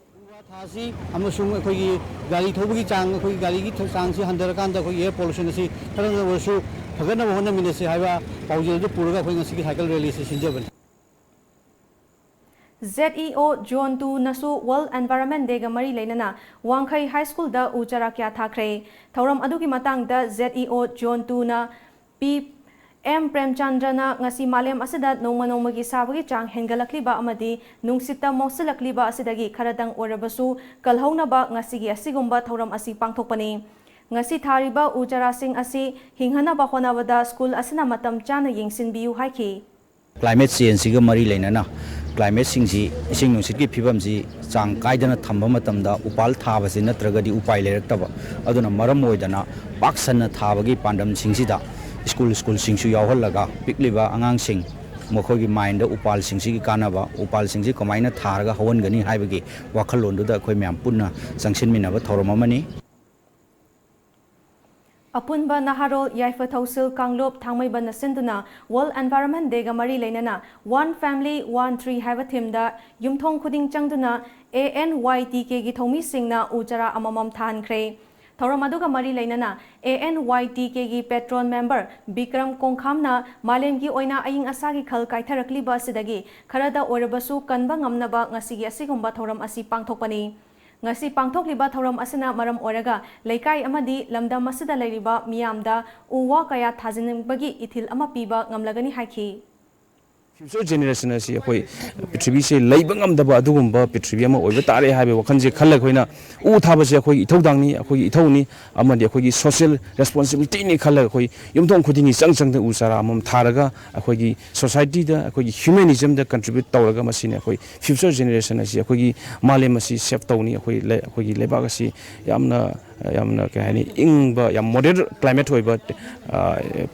Thasi amasung akhoi gari thobagi chang akhoi gari gi chang si handarakanda akhoi air pollution si tarang warsu Hagana hona minasi haiba paujel du puraga khoi ngasi cycle rally se sinjaban ZEO Zone 2 nasu World Environment Day ga mari leinana Wangkhai High School da Ujara kya thakre thoram adugi matang da ZEO Zone 2 na PM Premchandra na ngasi malem asada nongma nongmagi sabagi chang hengalakli ba amadi nungsita mosilakli ba asidagi kharadang orabasu kalhauna ba ngasi gi asigumba thoram asi pangthokpani ngasi thariba Ujara Singh asi hinghana ba honawada school asina matam chana yengsin biu haiki Climate change siga mari lainana climate sing si ising nungsit ki phibam si chang kaidana thamba matamda upal thaba si natragadi upai lerektaba aduna maram oidana baksanna thabagi pandam singsida school singsu yawhallaga pikliba angang sing mokhogi mind upal singsi ki kanaba upal singsi komaina tharaga hawangani haibagi wakhalondu da khoi myam punna sangsin minaba thoromamani Apunba Naharol Yaifa Thausil Kanglop Thangmaiba Nasinduna World Environment Day ga mari lainana One Family One Tree haiba theme da yumthong khuding changduna ANYTK gi thomi singna Ujara amamam thankhre thoram aduga mari lainana ANYTK gi patron member Bikram Kongkhamna malem gi oina aying asagi khal kaitharakli ba sidagi kharada orabasu kanba ngamnaba ngasigi asigumba thoram asi pangthokpani ngasi pangthokliba thoram asina maram oraga laikai amadi lamdam asida lairiba miyamda uwa kaya thajinbagi ithil ama piba ngamlagani haiki future generation asi khoi prithvi se leibangam daba adugumba prithvi ama oiba tare haibe wakhan je khalla khoina u thaba se khoi ithodangni khoi ithoni amadi khoi social responsibility ni khalla khoi yumthong khudingi changchang da usara amam tharaga khoi gi society da khoi humanism da contribute tawraga masine khoi future generation asi khoi malem asi save tawni khoi gi leba asi yamna kahani ingba yam moderate climate hoiba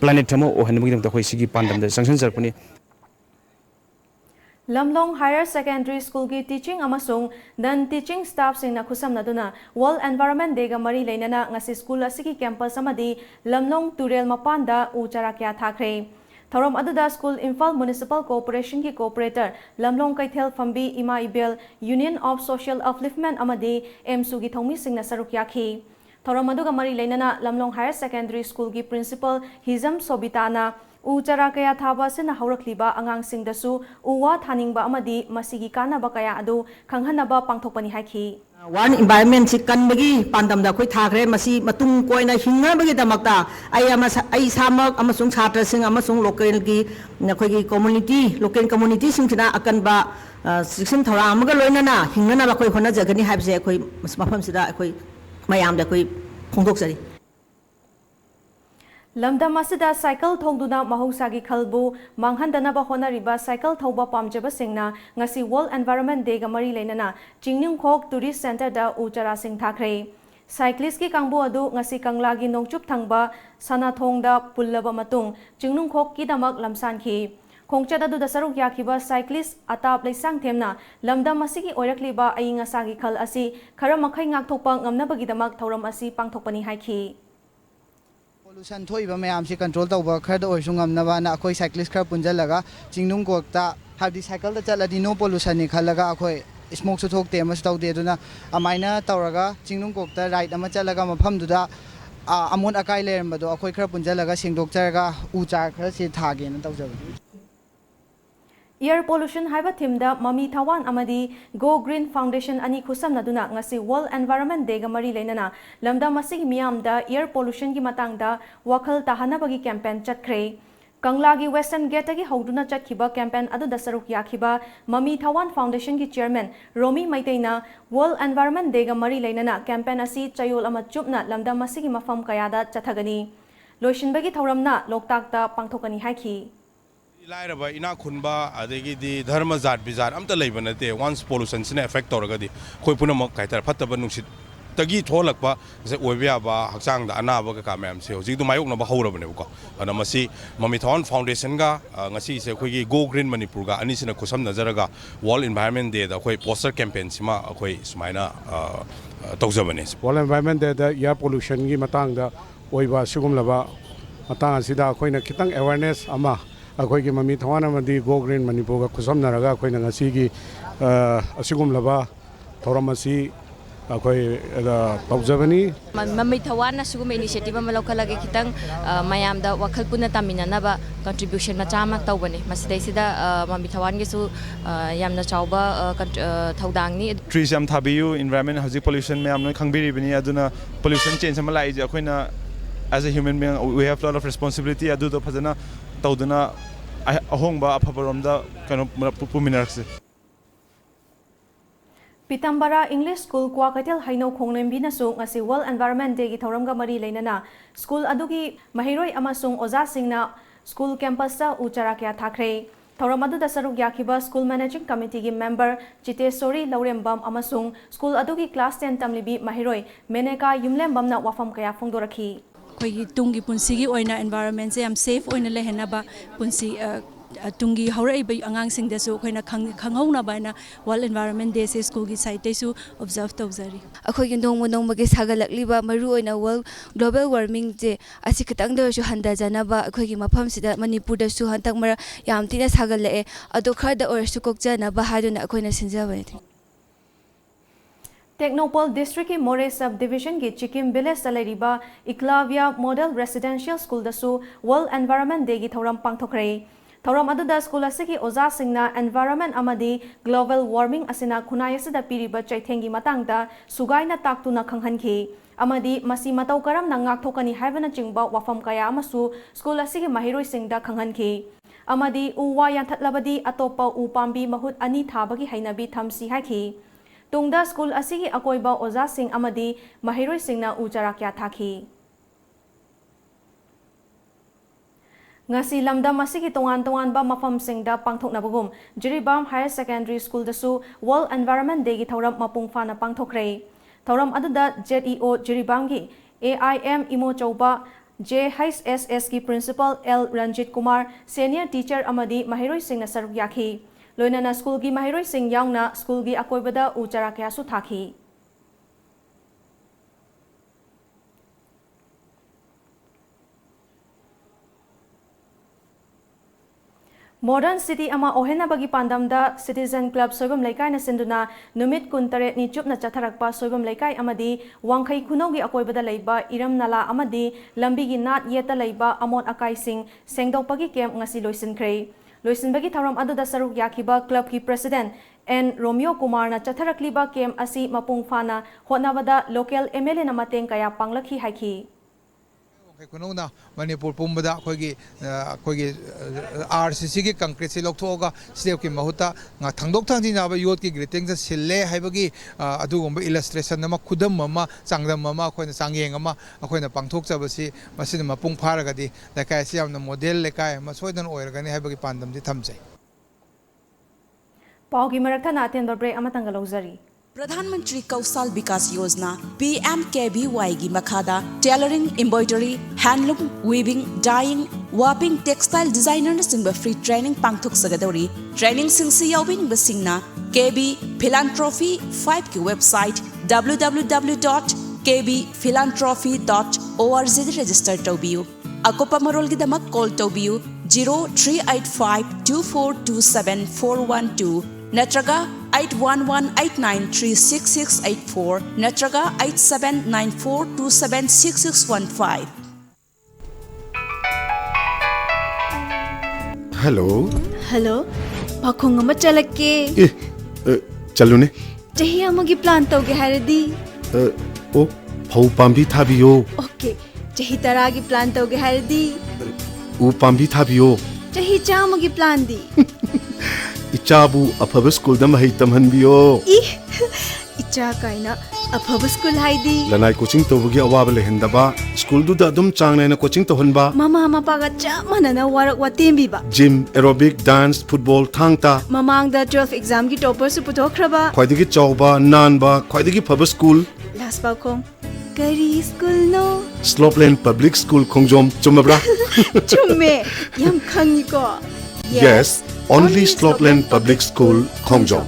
planet thamo ohanmagi dam khoi sigi pandam da sanction sarpani Lamlong Higher Secondary School ki teaching amasung non teaching staff sing na khusamnaduna World Environment Day ga mari leinana ngasi school asigi campus amadi Lamlong Turel Mapanda Ujara kya thakre thorom aduda school Imphal Municipal Corporation ki cooperator Lamlong Kaithel Fambi Ima Ibel Union of Social Upliftment amadi MSU gi thomi sing na saruk yakhi thorom aduga mari leinana Lamlong Higher Secondary School ki principal Hizam Sobitana Ujara kaya thaba sina haurakliba angang singdasu uwa thaningba amadi masigi kanaba kaya adu khanghanaba pangthokpani haiki One environment si kanbagi pandam da khoi thakre masi matung koina hingnabagi damakta ai samak amasung chhatra sing amasung local gi nakhoi gi community local community sing thina akanba section thora amaga loinana hingnana ba khoi hona jagani haibse khoi mafam sida khoi mayam da khoi phongdoksari Lamdam asida cycle thongduna mahusagi khalbu manghandanaba honariba cycle thoba pamjaba singna ngasi World Environment Day ga mari leinana Chingning Khok Tourist Center da Ujara Singh thakre cyclist ki kangbu adu ngasi kanglagi nongchup thangba sanathongda pullaba matung Chingning Khok ki damak lamsan khi khongchada du da saruk yakiba cyclist atap leisang themna lamdam asigi oirakliba ayinga sagi khal asi khara makhai ngak thokpa ngamnabagi damak thoram asi pangthokpani haiki pollution thoiba mayam si control tawba khar da oisu ngamnaba na akoi cyclist khar punjalaga chingnung kokta habdi cycle da chaladi no pollution ni khalaga akoi smoke su thokte mas tawde duna amaina tawraga chingnung kokta ride ama chalaga mafam duda amon akai lerambado akoi khar punjalaga singdok charga u char khar si thage na tawjaba Air pollution haiba thimda mami thawan amadi Go Green Foundation ani khusam naduna ngasi World Environment Day ga mari leinana lamda masig miyamda air pollution gi matangda wakhal tahana bagi campaign chatkre Kangla gi Western Gate gi hoduna chatkiba campaign adu da saruk yakhiba mami thawan foundation gi chairman Romi Maiteina World Environment Day ga mari leinana campaign asi chayol ama chupna lamda masigi mafam kayada chathagani loishinbagi thoramna loktakta pangthokani haiki लाइरबा इना खुनबा अदेगिदि धर्म जात bizarre अमता लेबा नते once pollution सिने effect तौरगदि खोइ पुनमक काइतर फत्तबा नुसित तगी थोलकबा जे ओइबियाबा हक्चांग दा अनाबा का ma'am से हजिक दु मायोकनबा हौरबनेबको अना मसी ममी थावन फाउंडेशन गा ngasi se खोइगी गो ग्रीन मणिपुर गा अनिसिना खुसम नजरगा वर्ल्ड एनवायरनमेंट डे दा खोइ पोस्टर कैंपेन सिमा खोइ सुमाइना तौजबने वर्ल्ड एनवायरनमेंट डे दा एयर पोल्यूशन गी मतंग दा ओइबा सिगुमलबा मतंग असिदा खोइना खितंग अवेयरनेस अमा अखोई ममी थवाना गो ग्रीन मणिपुर का खुसमनरगा अखोइना ngasi असिगुमलबा थौरमसी अखोई तौजबनी ममी थवाना सुगुम इनिशिएटिव अमा लौखलागे खितंग मयामदा वखल पुना तामिनानाबा कंट्रीब्यूशन मचा अमा तौबने मसिदैसिदा ममी थवानगेसु यामना चावबा थौदांगनी ट्रीज याम थाबियु एनवायरनमेंट हजि पोल्यूशन में यामनो खंगबिरिबनी अदुना पोल्यूशन चेंज अमा लाइजे अखोइना as a human being we have a lot of responsibility adu to phajana tawduna ahongba aphabaramda kano puminarse Pitambara English School Kwakatel Haino Khongnembina nasu ngasi World Environment Day gi thoramga mari leinana school adugi mahiroi amasung oza singna school campus ta uchara kya thakre thoram adu da saruk yakhiba school managing committee gi member Chitesori Laurembam amasung school adugi class 10 tamlibi mahiroi Meneka Yumlembam na wafam kaya phongdorakhi खोई तुंगी पुंसी की ओइना environment से हम safe ओइना लेहनाबा पुंसी Tungi हौरइब आंगांगसिंग दसु खोइना खंगहौनाबाना world environment day से school की side तेसु observe तौजरी अखोई नोंग के सागलकलिबा मरु ओइना world global warming जे असि खतंग दरसु हंदाजनाबा अखोई की मफम सिदा मणिपुर दसु हंतक मर याम तिना सागलए अदो खरद ओरसु कोकजनाबा हादुना अखोइना सिनजाबने Technopole District की मोरे सब डिवीजन की चिकिम विलेज तलेरिबा इक्लाविया मॉडल रेसिडेंशियल स्कूल दसु वर्ल्ड एनवायरनमेंट डे की थौरम पांगथोखरे थौरम अदुदा स्कूल असि ओजा सिंगना एनवायरनमेंट अमदी ग्लोबल वार्मिंग असिना खुनाय असदा पिरिबा चैथेंगी मतंगदा सुगाइना ताक्तुना खंगहनखि अमदी मसी मतौ करम ना ngakthokani हाइबना चिंगबा वाफम कया अमसु स्कूल असि की महिरोइ सिंगदा खंगहनखि अमदी उवा यांथतलबदी अतोपा उ पांबी महुत अनि थाबगी हैनबी थमसी हाखि तुंगदा स्कूल असिगी अकोइबा ओजा सिंग अमदी महिरोइ सिंगना उचारा क्या थाखी ngasi lamdam asigi tongan ba mafam singda pangthoknabagum Jiribam Higher Secondary School dasu World Environment Day gi thoram mapung fana pangthokre thoram aduda ZEO Jiribam gi AIM Imo Chauba JHSS ki Principal L Ranjit Kumar Senior Teacher amadi mahiroi singna saruk yakhi लोइना school की महिरोइ सिंग याउना school की अकोइबदा उचारा कयासु थाखी modern city अमा ओहेनाबगी पांदमदा citizen club Soibam लेकाइना सिंदुना नुमित 19 नि चुपना चथरकपा सोइबम लेकाइ अमदी वांखै खुनौगी अकोइबदा लैबा इरम नाला अमदी लंबीगी नाट येता लैबा अमोन अकाइ सिंग सेंगदोपगी camp ngasi लोइसिनख्रे लोइसिनबगी थौरम अदुदा सरुक याखिबा club की प्रेसिडेंट एन रोमियो कुमार ना चथरकलिबा केम असि मपुंग फाना होनाबदा लोकल एमएलए ना मतेंग कया पांगलखि हाइखि खुनौना मणिपुर पुंबदा अखोगी आरसीसी की कंक्रीट से लौथोगा स्टेप की महुता थंगदोक थंगजिनाबा योत की ग्रीटिंग से सिल्ले हाइबगी अदुगुंबा इलस्ट्रेशन अमा खुदम अमा चांगदम अमा अखोइना चांगयेंग अमा अखोइना पांगथोकचबसी मसिन मपुंग फारगदी लेकायसे यामना मॉडल लेकाय अमा सोइदन ओइरगनी हाइबगी पांदमदि थमजै पाउगी मरकथा नातेन ब्रेक अमा तंग लौजरी प्रधानमंत्री कौशल विकास योजना PMKVY की मखादा tailoring embroidery handloom weaving dyeing warping textile designer सिंह फ्री ट्रेनिंग पांगथोक सगदौरी ट्रेनिंग सिंगसी याउबिंग सिंगना KB Philanthropy 5 की website www.kbwy.org kbphilanthropy.org da register tawbiyu. Akopa marolgidamak call tawbiyu 03852427 natraga 8118936684 natraga 8794276615. Hello. Hello. Pakhong ama chalake. Chalune. Chahi amagi plan tawge haradi. Oh, phau pambi thabiyo. Okay. Chahi taragi plan tawge haradi. U pambi thabiyo. Chahi chamagi plan di. Ichabu afaba school da mahai tamhanbiyo. Icha kaina afaba school haidi. Lanai coaching tobugi awaba lehendaba school du da dum changnai coaching tohonba. Mama paga chamana na warak watembi ba. Gym, aerobic, dance, football thangta. Mamang da 12 exam ki topper su putokhraba. Khwaidagi chawba, nanba, khwaidagi phaba school. Last pakhong. Kari school no. Slopeland Public School Khongjom chumabra. Chumme. Yam khangi ko. Yes, only Slopeland Public School Khongjom.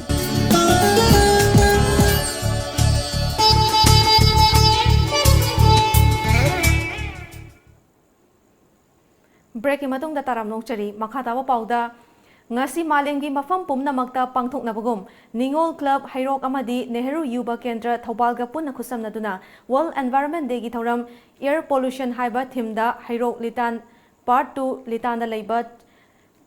Break imatung da taram nong chari makatawa pauda ngasi malengi mafam pumnamakta pangthoknabagum Ningol Club Hairok amadi Nehru Yuba Kendra Thaubalga punna khusamnaduna World Environment Day gi thoram Air Pollution haiba thimda Hairok Litan Part 2 Litan da leiba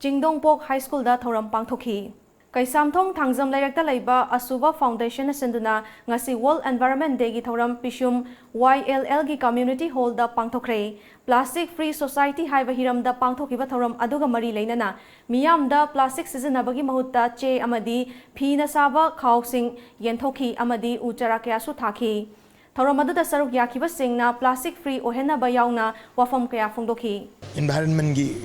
Chingdongpok High School da thoram pangthokhi Kaisamthong Thangjam Lairakta Laiba Asuba Foundation Senduna ngasi World Environment Day gi thoram Pishum YLL gi Community Hall da pangthokre Plastic Free Society haiba hiramda pangthokiba thoram aduga mari leinana miyamda plastic sizinabagi mahutta che amadi phina saba khawsing yenthokhi amadi uchara kya su thakhi thoram aduda saruk yakhiba singna plastic free ohena ba yauna wafam kya phongdokhi environment gi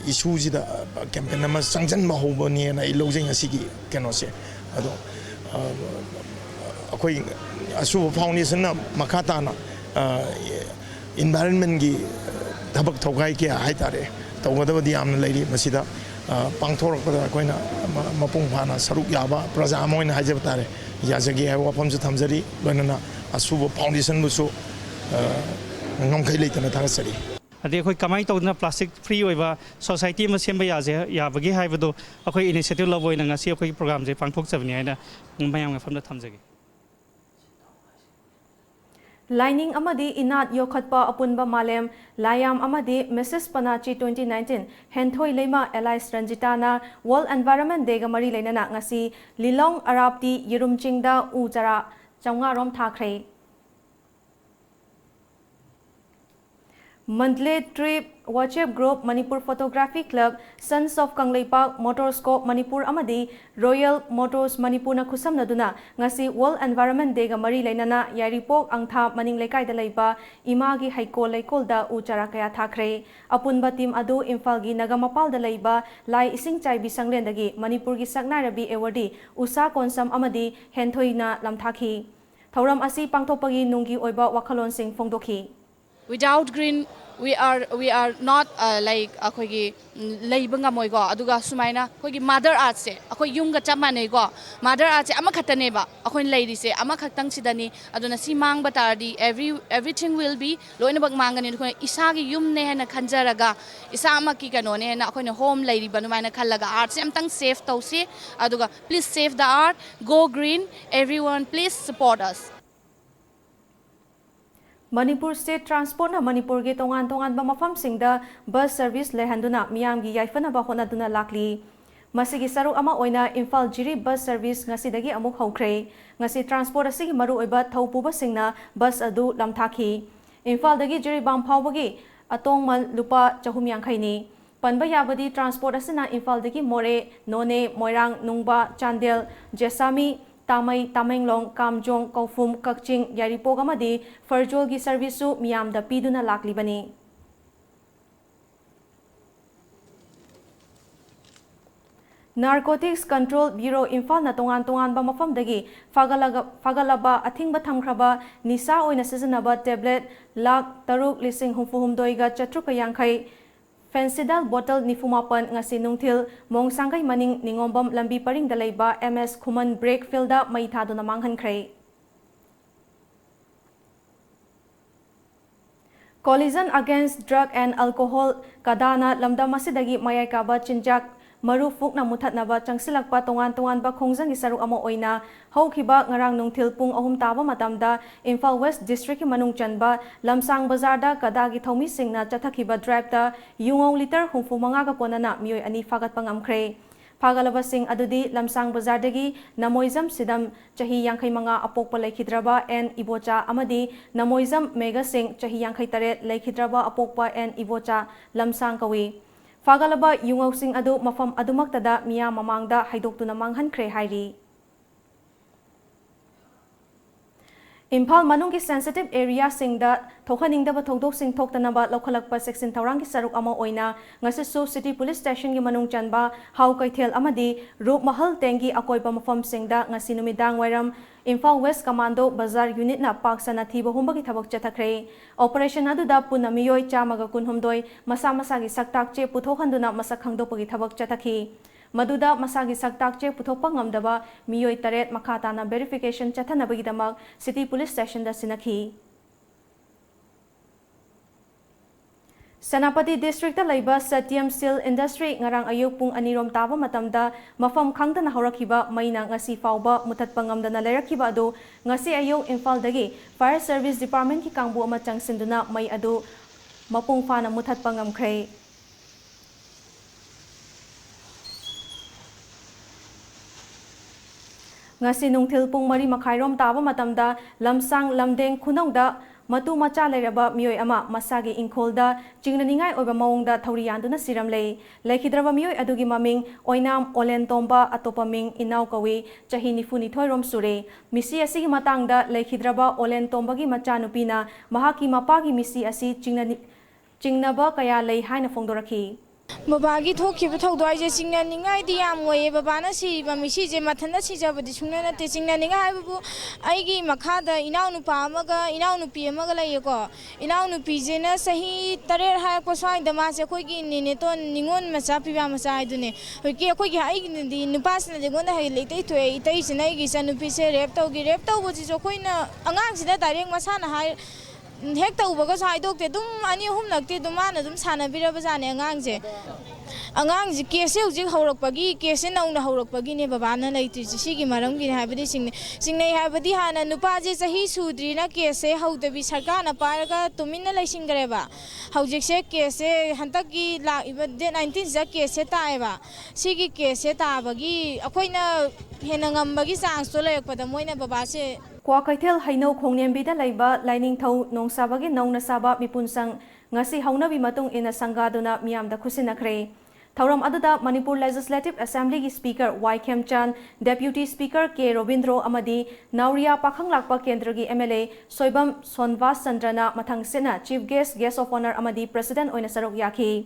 issue jida campaign ama sangjan ma hobani na ilojeng asigi keno se ado akoi asu foundation na makata na environment gi tabak thogai ke hai tare tawgadabadi amna leiri masida pangthorakpada koina mapung phana saruk yaba praja amoina hajab tare yajagi hai wapam ju thamjari loinana asuba foundation busu ngamkai leitana thagasari ade khoi kamai tawna plastic free oiba society ma semba yaje yabagi haibado akhoi initiative loboina ngasi akhoi program je pangthok chabni haina mayam nga famda thamjagi Lining amadi inat yokhatpa apunba malem layam amadi Mrs. Panachi 2019 henthoi leima Alice Ranjitana World Environment Day ga mari leinana ngasi Lilong Arapti Yirumchingda Ujara Chawngarom thakre Monthly Trip WhatsApp Group Manipur Photography Club Sons of Kangleipak Motorscope Manipur amadi Royal Motors Manipur na khusamnaduna ngasi World Environment Day ga mari leinana yaripok angtha maning lekai da leiba imagi haikol leikol da uchara kaya thakre apunba team adu Imphal gi Nagamapal da leiba lai ising chai bisanglen dagi Manipur gi saknai rabi awadi usa konsam amadi henthoi na lamthakhi thoram asi pangthopagi nungi oiba wakhalon sing phongdokhi Without green, we are not like akoigi leibanga moi go aduga sumaina akoigi mother earth se akoi yunga chamane go mother earth se ama khatane ba akoi leiri se ama khatang sidani aduna si mang batardi everything will be loina bag mangani ko isa gi yum ne hena khanjaraga isa ama ki kano ne na akoi home leiri banu maina khallaga art se amtang safe tausi aduga please save the art go green everyone please support us Manipur State Transport na Manipur gi tongan ba mafam singda bus service lehanduna miyam gi yaifana ba honaduna lakli masigi saruk ama oina Imphal Jiri bus service ngasidagi amuk haukhre ngasi transport asigi maru oiba thaupuba singna bus adu lamthakhi Imphal dagi Jiri bam phawbagi atongmal lupa 480 ni panba yabadi transport asina Imphal dagi More None Moirang Nungba Chandel Jesami Tamai Tamenglong Kamjong Kaufum Kakching Yaripok amadi Farjol gi service su miyam da piduna laklibani Narcotics Control Bureau Imphal na tongan ba mafam dagi fagalaba athingba thamkhraba nisa oina sizinaba tablet lakh 3,000 ga chatruka yankhai Fensidal bottle nifumapan ngasi nungthil mong sangkai maning ningombam lambi paring dalaiba MS Khuman break field da mai thaduna manghan khrei Coalition Against Drug and Alcohol Kadana lamdam asidagi mayai kaba chinjak maru fukna muthatnaba changsilakpa tongan-tonganba khongjanggi saruk ama oina haukiba ngarang nungthil pung 3 taba matamda Imphal West District ki manung chanba lamsang bazar da kadagi thomi singna chathakiba drive da yungong liter 35 ka ponana mioi ani fagat pangamkhre Pagalaba sing adudi lamsang bazar dagi namoizam sidam chahi yangkai manga apokpa laikhidraba and ibocha amadi namoizam mega sing chahi yangkai tare laikhidraba apokpa and ibocha lamsang kawi Pagalaba yungau sing adu mafam adumaktada miya mamangda haidoktuna manghankhre hairi Imphal manungki sensitive area singda thokaningdaba thodok sing thoktanaba lokhalakpa section thaurangki saruk ama oina ngasisu city police station gi manung chanba hau kaithel amadi rup mahal tengi akoiba mafam singda ngasi numidang wairam Imphal West Commando Bazar Unit na paksana thiba humbagi thabak chathakre operation aduda puna miyoi chamaga kunhumdoi masa masagi saktakche puthokhanduna masak khangdopagi thabak chathaki Maduda masagi saktakche puthokpa ngamdaba miyoi taret makhatana verification chathanabagi city police station da sinakhi Senapati District da laiba Satyam Steel Industry ngarang ayuk pung anirom taba matamda mafam khangdana haurakhiba maina ngasi fauba muthatpa ngamdana leirakhiba adu ngasi ayuk Imphal dagi Fire Service Department ki kangbu ama changsinduna mai adu mapung fana muthatpa ngamkhre Ngasi nungthil pung 4 makhairom taba matamda lamsang lamdeng khunongda matu macha leiraba mioi ama masagi ingkholda chingnaningai oiba maungda thauriyanduna siramlei laikhidraba mioi adugi maming oinam olentomba atopaming inau kawi chahi nifuni thoirom sure misi asigi matangda laikhidraba olentomba gi macha nupina mahaki mapagi misi asi chingnaba kaya lei haina fongdorakhi Babagi thokhiba thokdoi je singna ningai di yam oye babana si bamisi je mathanda si jabadi sungna na te singna ningai habu aigi makhada inau nupa amaga inau nupi amaga layeko inau nupi je na sahi tarer ha ko swai dama se khoi gi nine to ningon macha piba macha idune hoki khoi gi aigi di nupa sna je gona ha leitei thoi itei sinai gi sa nupi se rep to bo ji jo khoi na angang sida direct masa na ha hek taubaga saidokte dum ani hum lakte dumana dum sanabira bajane angang kese hujik haurakpagi kese nauna haurakpagi ne babana leitri sigi maramgi habadi singnei habadi hana nupa je sahi sudri na kese haudabi sarkar na paraga tumina leisingreba hujik se kese hantaki la ibade 19 ja kese taeba sigi kese tabagi akoina henangambagi chance to lekpada moina baba se Kwa kaithel haino khongnembi da laiba lining thau nongsabagi nongna saba mipunsang ngasi haunabi matung ina sangaduna miyamda khusinakre Thauram aduda Manipur Legislative Assembly gi Speaker Y Khem Chan Deputy Speaker K Robindro amadi Nauria pakhang lakpa kendra gi MLA Soibam Sonvas Chandrana mathang sena Chief Guest of Honor amadi President oina sarok yakhi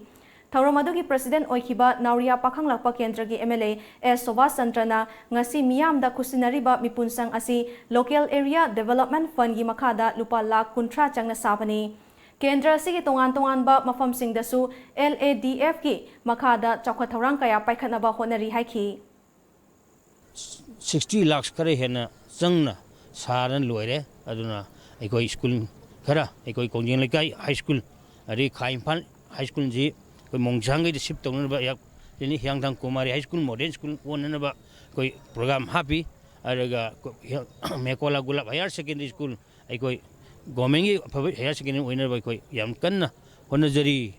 Thauram adugi President oikhiba Nauria pakhang lakpa kendra gi MLA S Sovas Chandrana ngasi miyamda khusinariba mipunsang asi Local Area Development Fund gi makhada lupa lakh 13 changna sabani Kendra sigi tongan ba mafam singdasu LADF ki makhada chakwa thaurang kaya paikhatnaba honari haiki 60 lakhs kare hena changna saran loire aduna ekoi school khara ekoi kongjeng lekai high school ari khaimphal high school ji koi mongjangai de ship tongna ba yak ni hyangthang kumari high school modern school wonna ba koi program happy araga mekola gulab higher secondary school ekoi Gomengi higher secondary winner by koi yam kanna honajari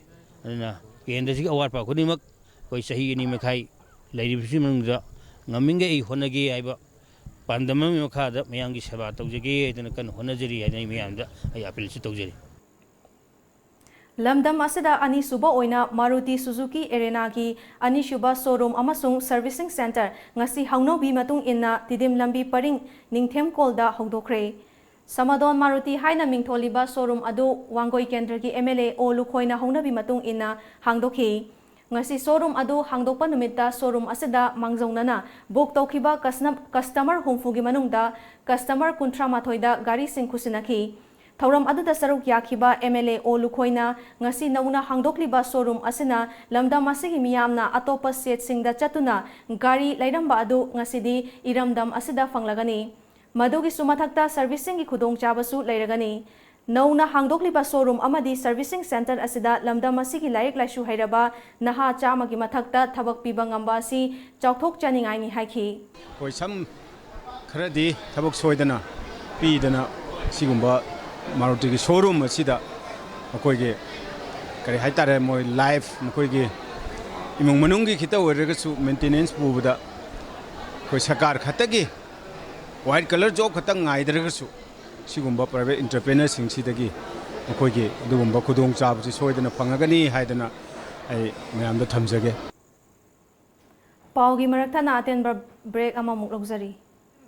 na kendra sig awar pa kunimak koi sahi ni mekhai lairi bisi mangda ngaminge I honagi aiba pandamam mekha da meyangi seba tawjege edana kan honajari ai meyamda ai appeal si tawjari Lamdam asida ani suba oina Maruti Suzuki Arena ki ani shuba showroom amasung servicing center ngasi haunobi matung inna tidim lambi paring ningthem kolda hogdokre Samadon Maruti haina mingtholiba showroom adu Wangoi Kendra ki MLA O Lukhoina hongnabi matung ina hangdokhi ngasi showroom adu hangdokpa numitta showroom asida mangjongnana book tokhiba customer humfugi manungda customer kuntra mathoida gari sing khusinakhi Thauram aduda saruk yakhiba MLA O Lukhoina ngasi nauna hangdokliba showroom asina lamdam asigi miyamna atopa set singda chatuna gari lairamba adu ngasidi iramdam asida fanglagani Madugi sumathakta servicing ki khudong chabasu lairagani नौना हांगदोक्लिबा showroom अमदी servicing centre असिदा लमदम असिगी like लाइसु हैरबा नहा चामगी मथक्ता थबक पिबा ngamba asi चौथोक चनिंगाई नि हाइखि कोई सम खरदी थबक सोइदना पीदना सिगुम्बा मारुति की showroom असिदा मकोइगे करी हाइतारे मोय life मकोइगे इमुंग मनुंगी खिता ओइरगसु maintenance पुबदा कोई सरकार खतगी व्हाइट कलर जॉब खतंग ngaidrगसु सिगुम्बा प्राइवेट एंटरप्रेन्योर सिंगसिदगी मकोइगे दुगुम्बा खुदोंग चाबसि सोइदना फंगगनी हाइदना आई मयामदा थमजगे पाउगी मरक्ता नातेन ब्रेक अमा मुक लौजरी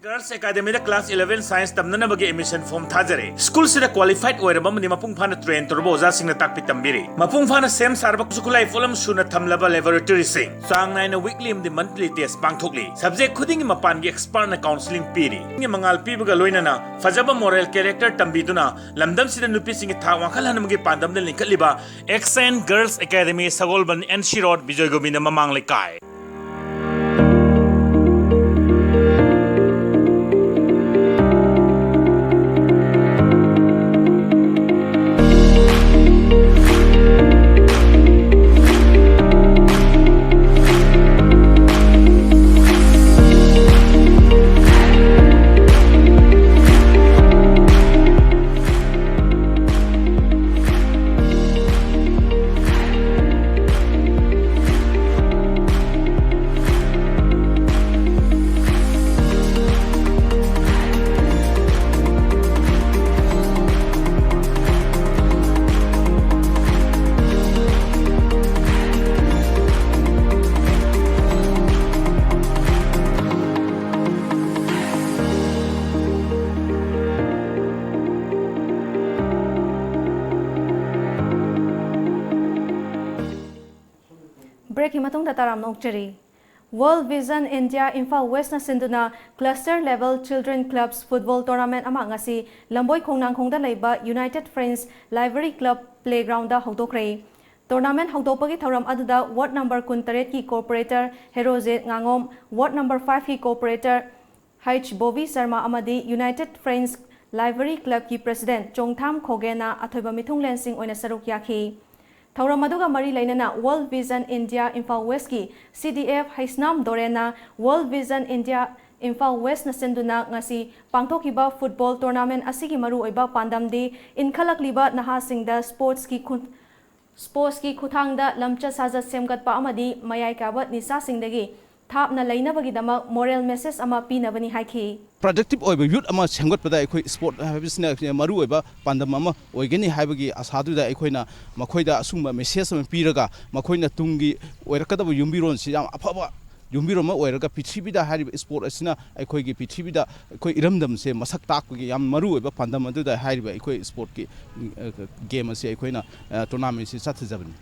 Girls Academy Class 11 Science tamnanabagi admission form thajare. School sida qualified oiraba mani mapung phana train torbo oja singna takpi tambiri. Mapung phana sem sarbak sukulai folam suna thamlaba laboratory sing. Sang naina weekly imdi monthly test pangthokli. Subject khuding mapan gi expert na counseling piri. Ngi mangal pibaga loinana fajaba moral character tambiduna lamdam sida nupi singi tha wakal hanamgi pandam na linkatliba Accent Girls Academy Sagolban NC Road Bijoy Govinda mamang lekai. Break की मतुंग ताराम नोकचरी world vision India Imphal west ना सिंधुना cluster level children clubs football tournament अमा ngasi लंबोई खोंगनांगखोंगदा लेबा united friends library club playground दा हौदोखरे टूर्नामेंट हौदोपगी थौरम अदुदा वार्ड नंबर 28 की कोऑपरेटर हेरोजे nganगोम वार्ड नंबर 5 की कोऑपरेटर H बोवी शर्मा अमदी यूनाइटेड फ्रेंड्स लाइब्रेरी क्लब की प्रेसिडेंट चोंगथाम खोगेना अथोबा मिथुंगलेन सिंह ओइना सरुक याखी थौरम अदुगा मरी लेना world vision India Imphal west की CDF हाइसनाम दोरेना world vision India Imphal west नसेंदुना ngasi पांगथोकिबा फुटबॉल टूर्नामेंट असिगी मरु ओइबा पांदमदी इनखलकलिबा नहासिंगदा स्पोर्ट्स की खुथांगदा लमचा साजा सेमगतपा अमदी मयाय काबा निसासिंगदगी थापना लैनबगीदमक मोरल मेसेज अमा पीनबनी हाइखी प्रोडक्टिव ओइबा यूथ अमा सेमगतपदा अखोय स्पोर्ट हाइबिसना मरु ओइबा पांदम अमा ओइगनी हाइबगी आसादुदा अखोयना मखोयदा असुंबा मेसेज अमा पीरगा मखोयना तुंगी ओइरकदब युम्बिरोन सि याम अफबा युम्बिरोमा ओइरगा पृथ्वीदा हारिब स्पोर्ट असिना अखोयगी पृथ्वीदा अखोय इरमदम से मसक ताकगी याम मरु ओइबा पांदम अदुदा हारिब अखोय स्पोर्ट की गेम असे अखोयना टूर्नामेंट से चथजबनी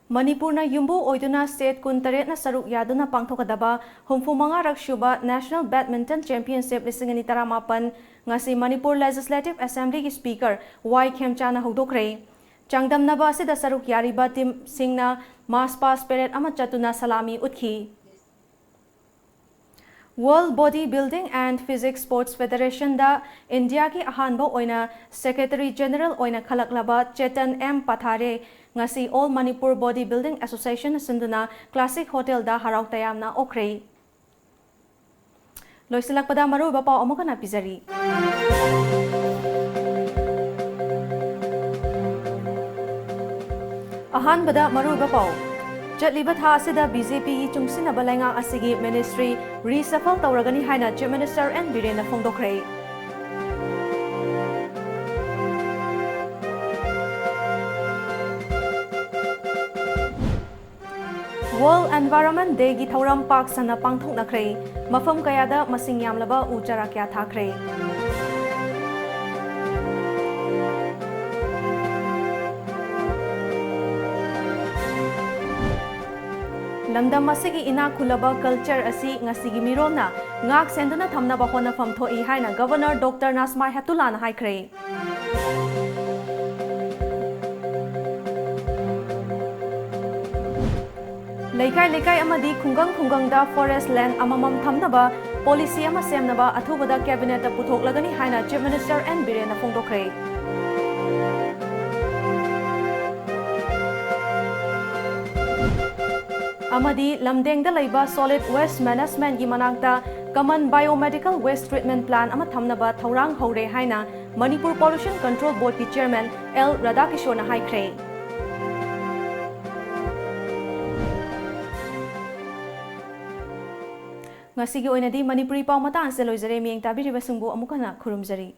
मणिपुर युम्बु ओइदुना स्टेट 19 सरुक यादुना पांगथोकदबा 35 रकसुबा national badminton championship 2018 ngasi Manipur legislative assembly की स्पीकर वाई खेमचाना हौदोखरे चांगदमनबा असिदा सरुक यारिबा टीम सिंगना मास पास पेरेड अमा चतुना सलामी उतखी world body building and physique sports federation दा इंडिया की अहानबो ओइना सेक्रेटरी जनरल ओइना खलकलबा Chetan M Pathare ngasi all Manipur body building association सिंधुना क्लासिक होटल दा हराउ तयामना ओखरे लोइसलकपदा मरुबा पाउ अमुकना पिजरी अहानबदा मरुबा पाउ चटलिबा था असिदा बीजेपी की चुंगसिनबा लैंगा असिगी मिनिस्ट्री रीसफल तौरगनी हाइना चीफ मिनिस्टर एन बीरेन फोंदोखरे वर्ल्ड एनवायरनमेंट डे की थौरम पाक सना पांगथोकनखरे मफम कयादा मसिंग यामलबा उ चारा क्या थाखरे लमदम असिगी इना खुलबा कल्चर असी ngasiगी मिरोना ngak senduna thamnaba honafam thoi haina governor doctor Najma हेतुलाना हाइखरे लेकाई लेकाई अमदी खुंगंग खुंगंगदा फॉरेस्ट लैंड अममम थमनबा ꯄꯣꯂꯤꯁꯤ ꯑꯃ ꯁꯦꯝꯅꯕ ꯑꯊꯨꯕꯗ ꯀꯦꯕꯤꯅꯦꯠꯇ ꯄꯨꯊꯣꯛꯂꯒꯅꯤ ꯍꯥꯏꯅ ꯆꯤꯐ ꯃꯤꯅꯤꯁꯇꯔ ꯑꯦꯟ ꯕꯤꯔꯦꯟꯅ ꯐꯣꯡꯗꯣꯛꯈ꯭ꯔꯦ꯫ ꯑꯃꯗꯤ ꯂꯝꯗꯦꯡꯗ ꯂꯩꯕ ꯁꯣꯂꯤꯗ ꯋꯦꯁꯠ ꯃꯦꯅꯦꯖꯃꯦꯟꯠꯒꯤ ꯃꯅꯥꯛꯇ common biomedical waste treatment plan ꯑꯃ ꯊꯝꯅꯕ ꯊꯧꯔꯥꯡ ꯍꯧꯔꯦ ꯍꯥꯏꯅ ꯃꯅꯤꯄꯨꯔ ꯄꯣꯂꯨꯁꯟ ꯀꯟꯇ꯭ꯔꯣꯜ ꯕꯣꯔꯗꯀꯤ ꯆꯦꯌꯔꯃꯦꯟ ꯑꯦꯜ ꯔꯥꯙꯥꯀꯤꯁꯣꯔꯅ ꯍꯥꯏꯈ꯭ꯔꯦ꯫ ꯉꯁꯤꯒꯤ ꯑꯣꯏꯅꯗꯤ ꯃꯅꯤꯄꯨꯔꯤ ꯄꯥꯎ ꯃꯇꯥꯡ ꯑꯁꯤꯗ ꯂꯣꯏꯖꯔꯦ꯫ ꯃꯤꯠꯌꯦꯡ ꯇꯥꯕꯤꯔꯤꯕꯁꯤꯡꯕꯨ ꯑꯃꯨꯛ ꯍꯟꯅ ꯈꯨꯔꯨꯝꯖꯔꯤ꯫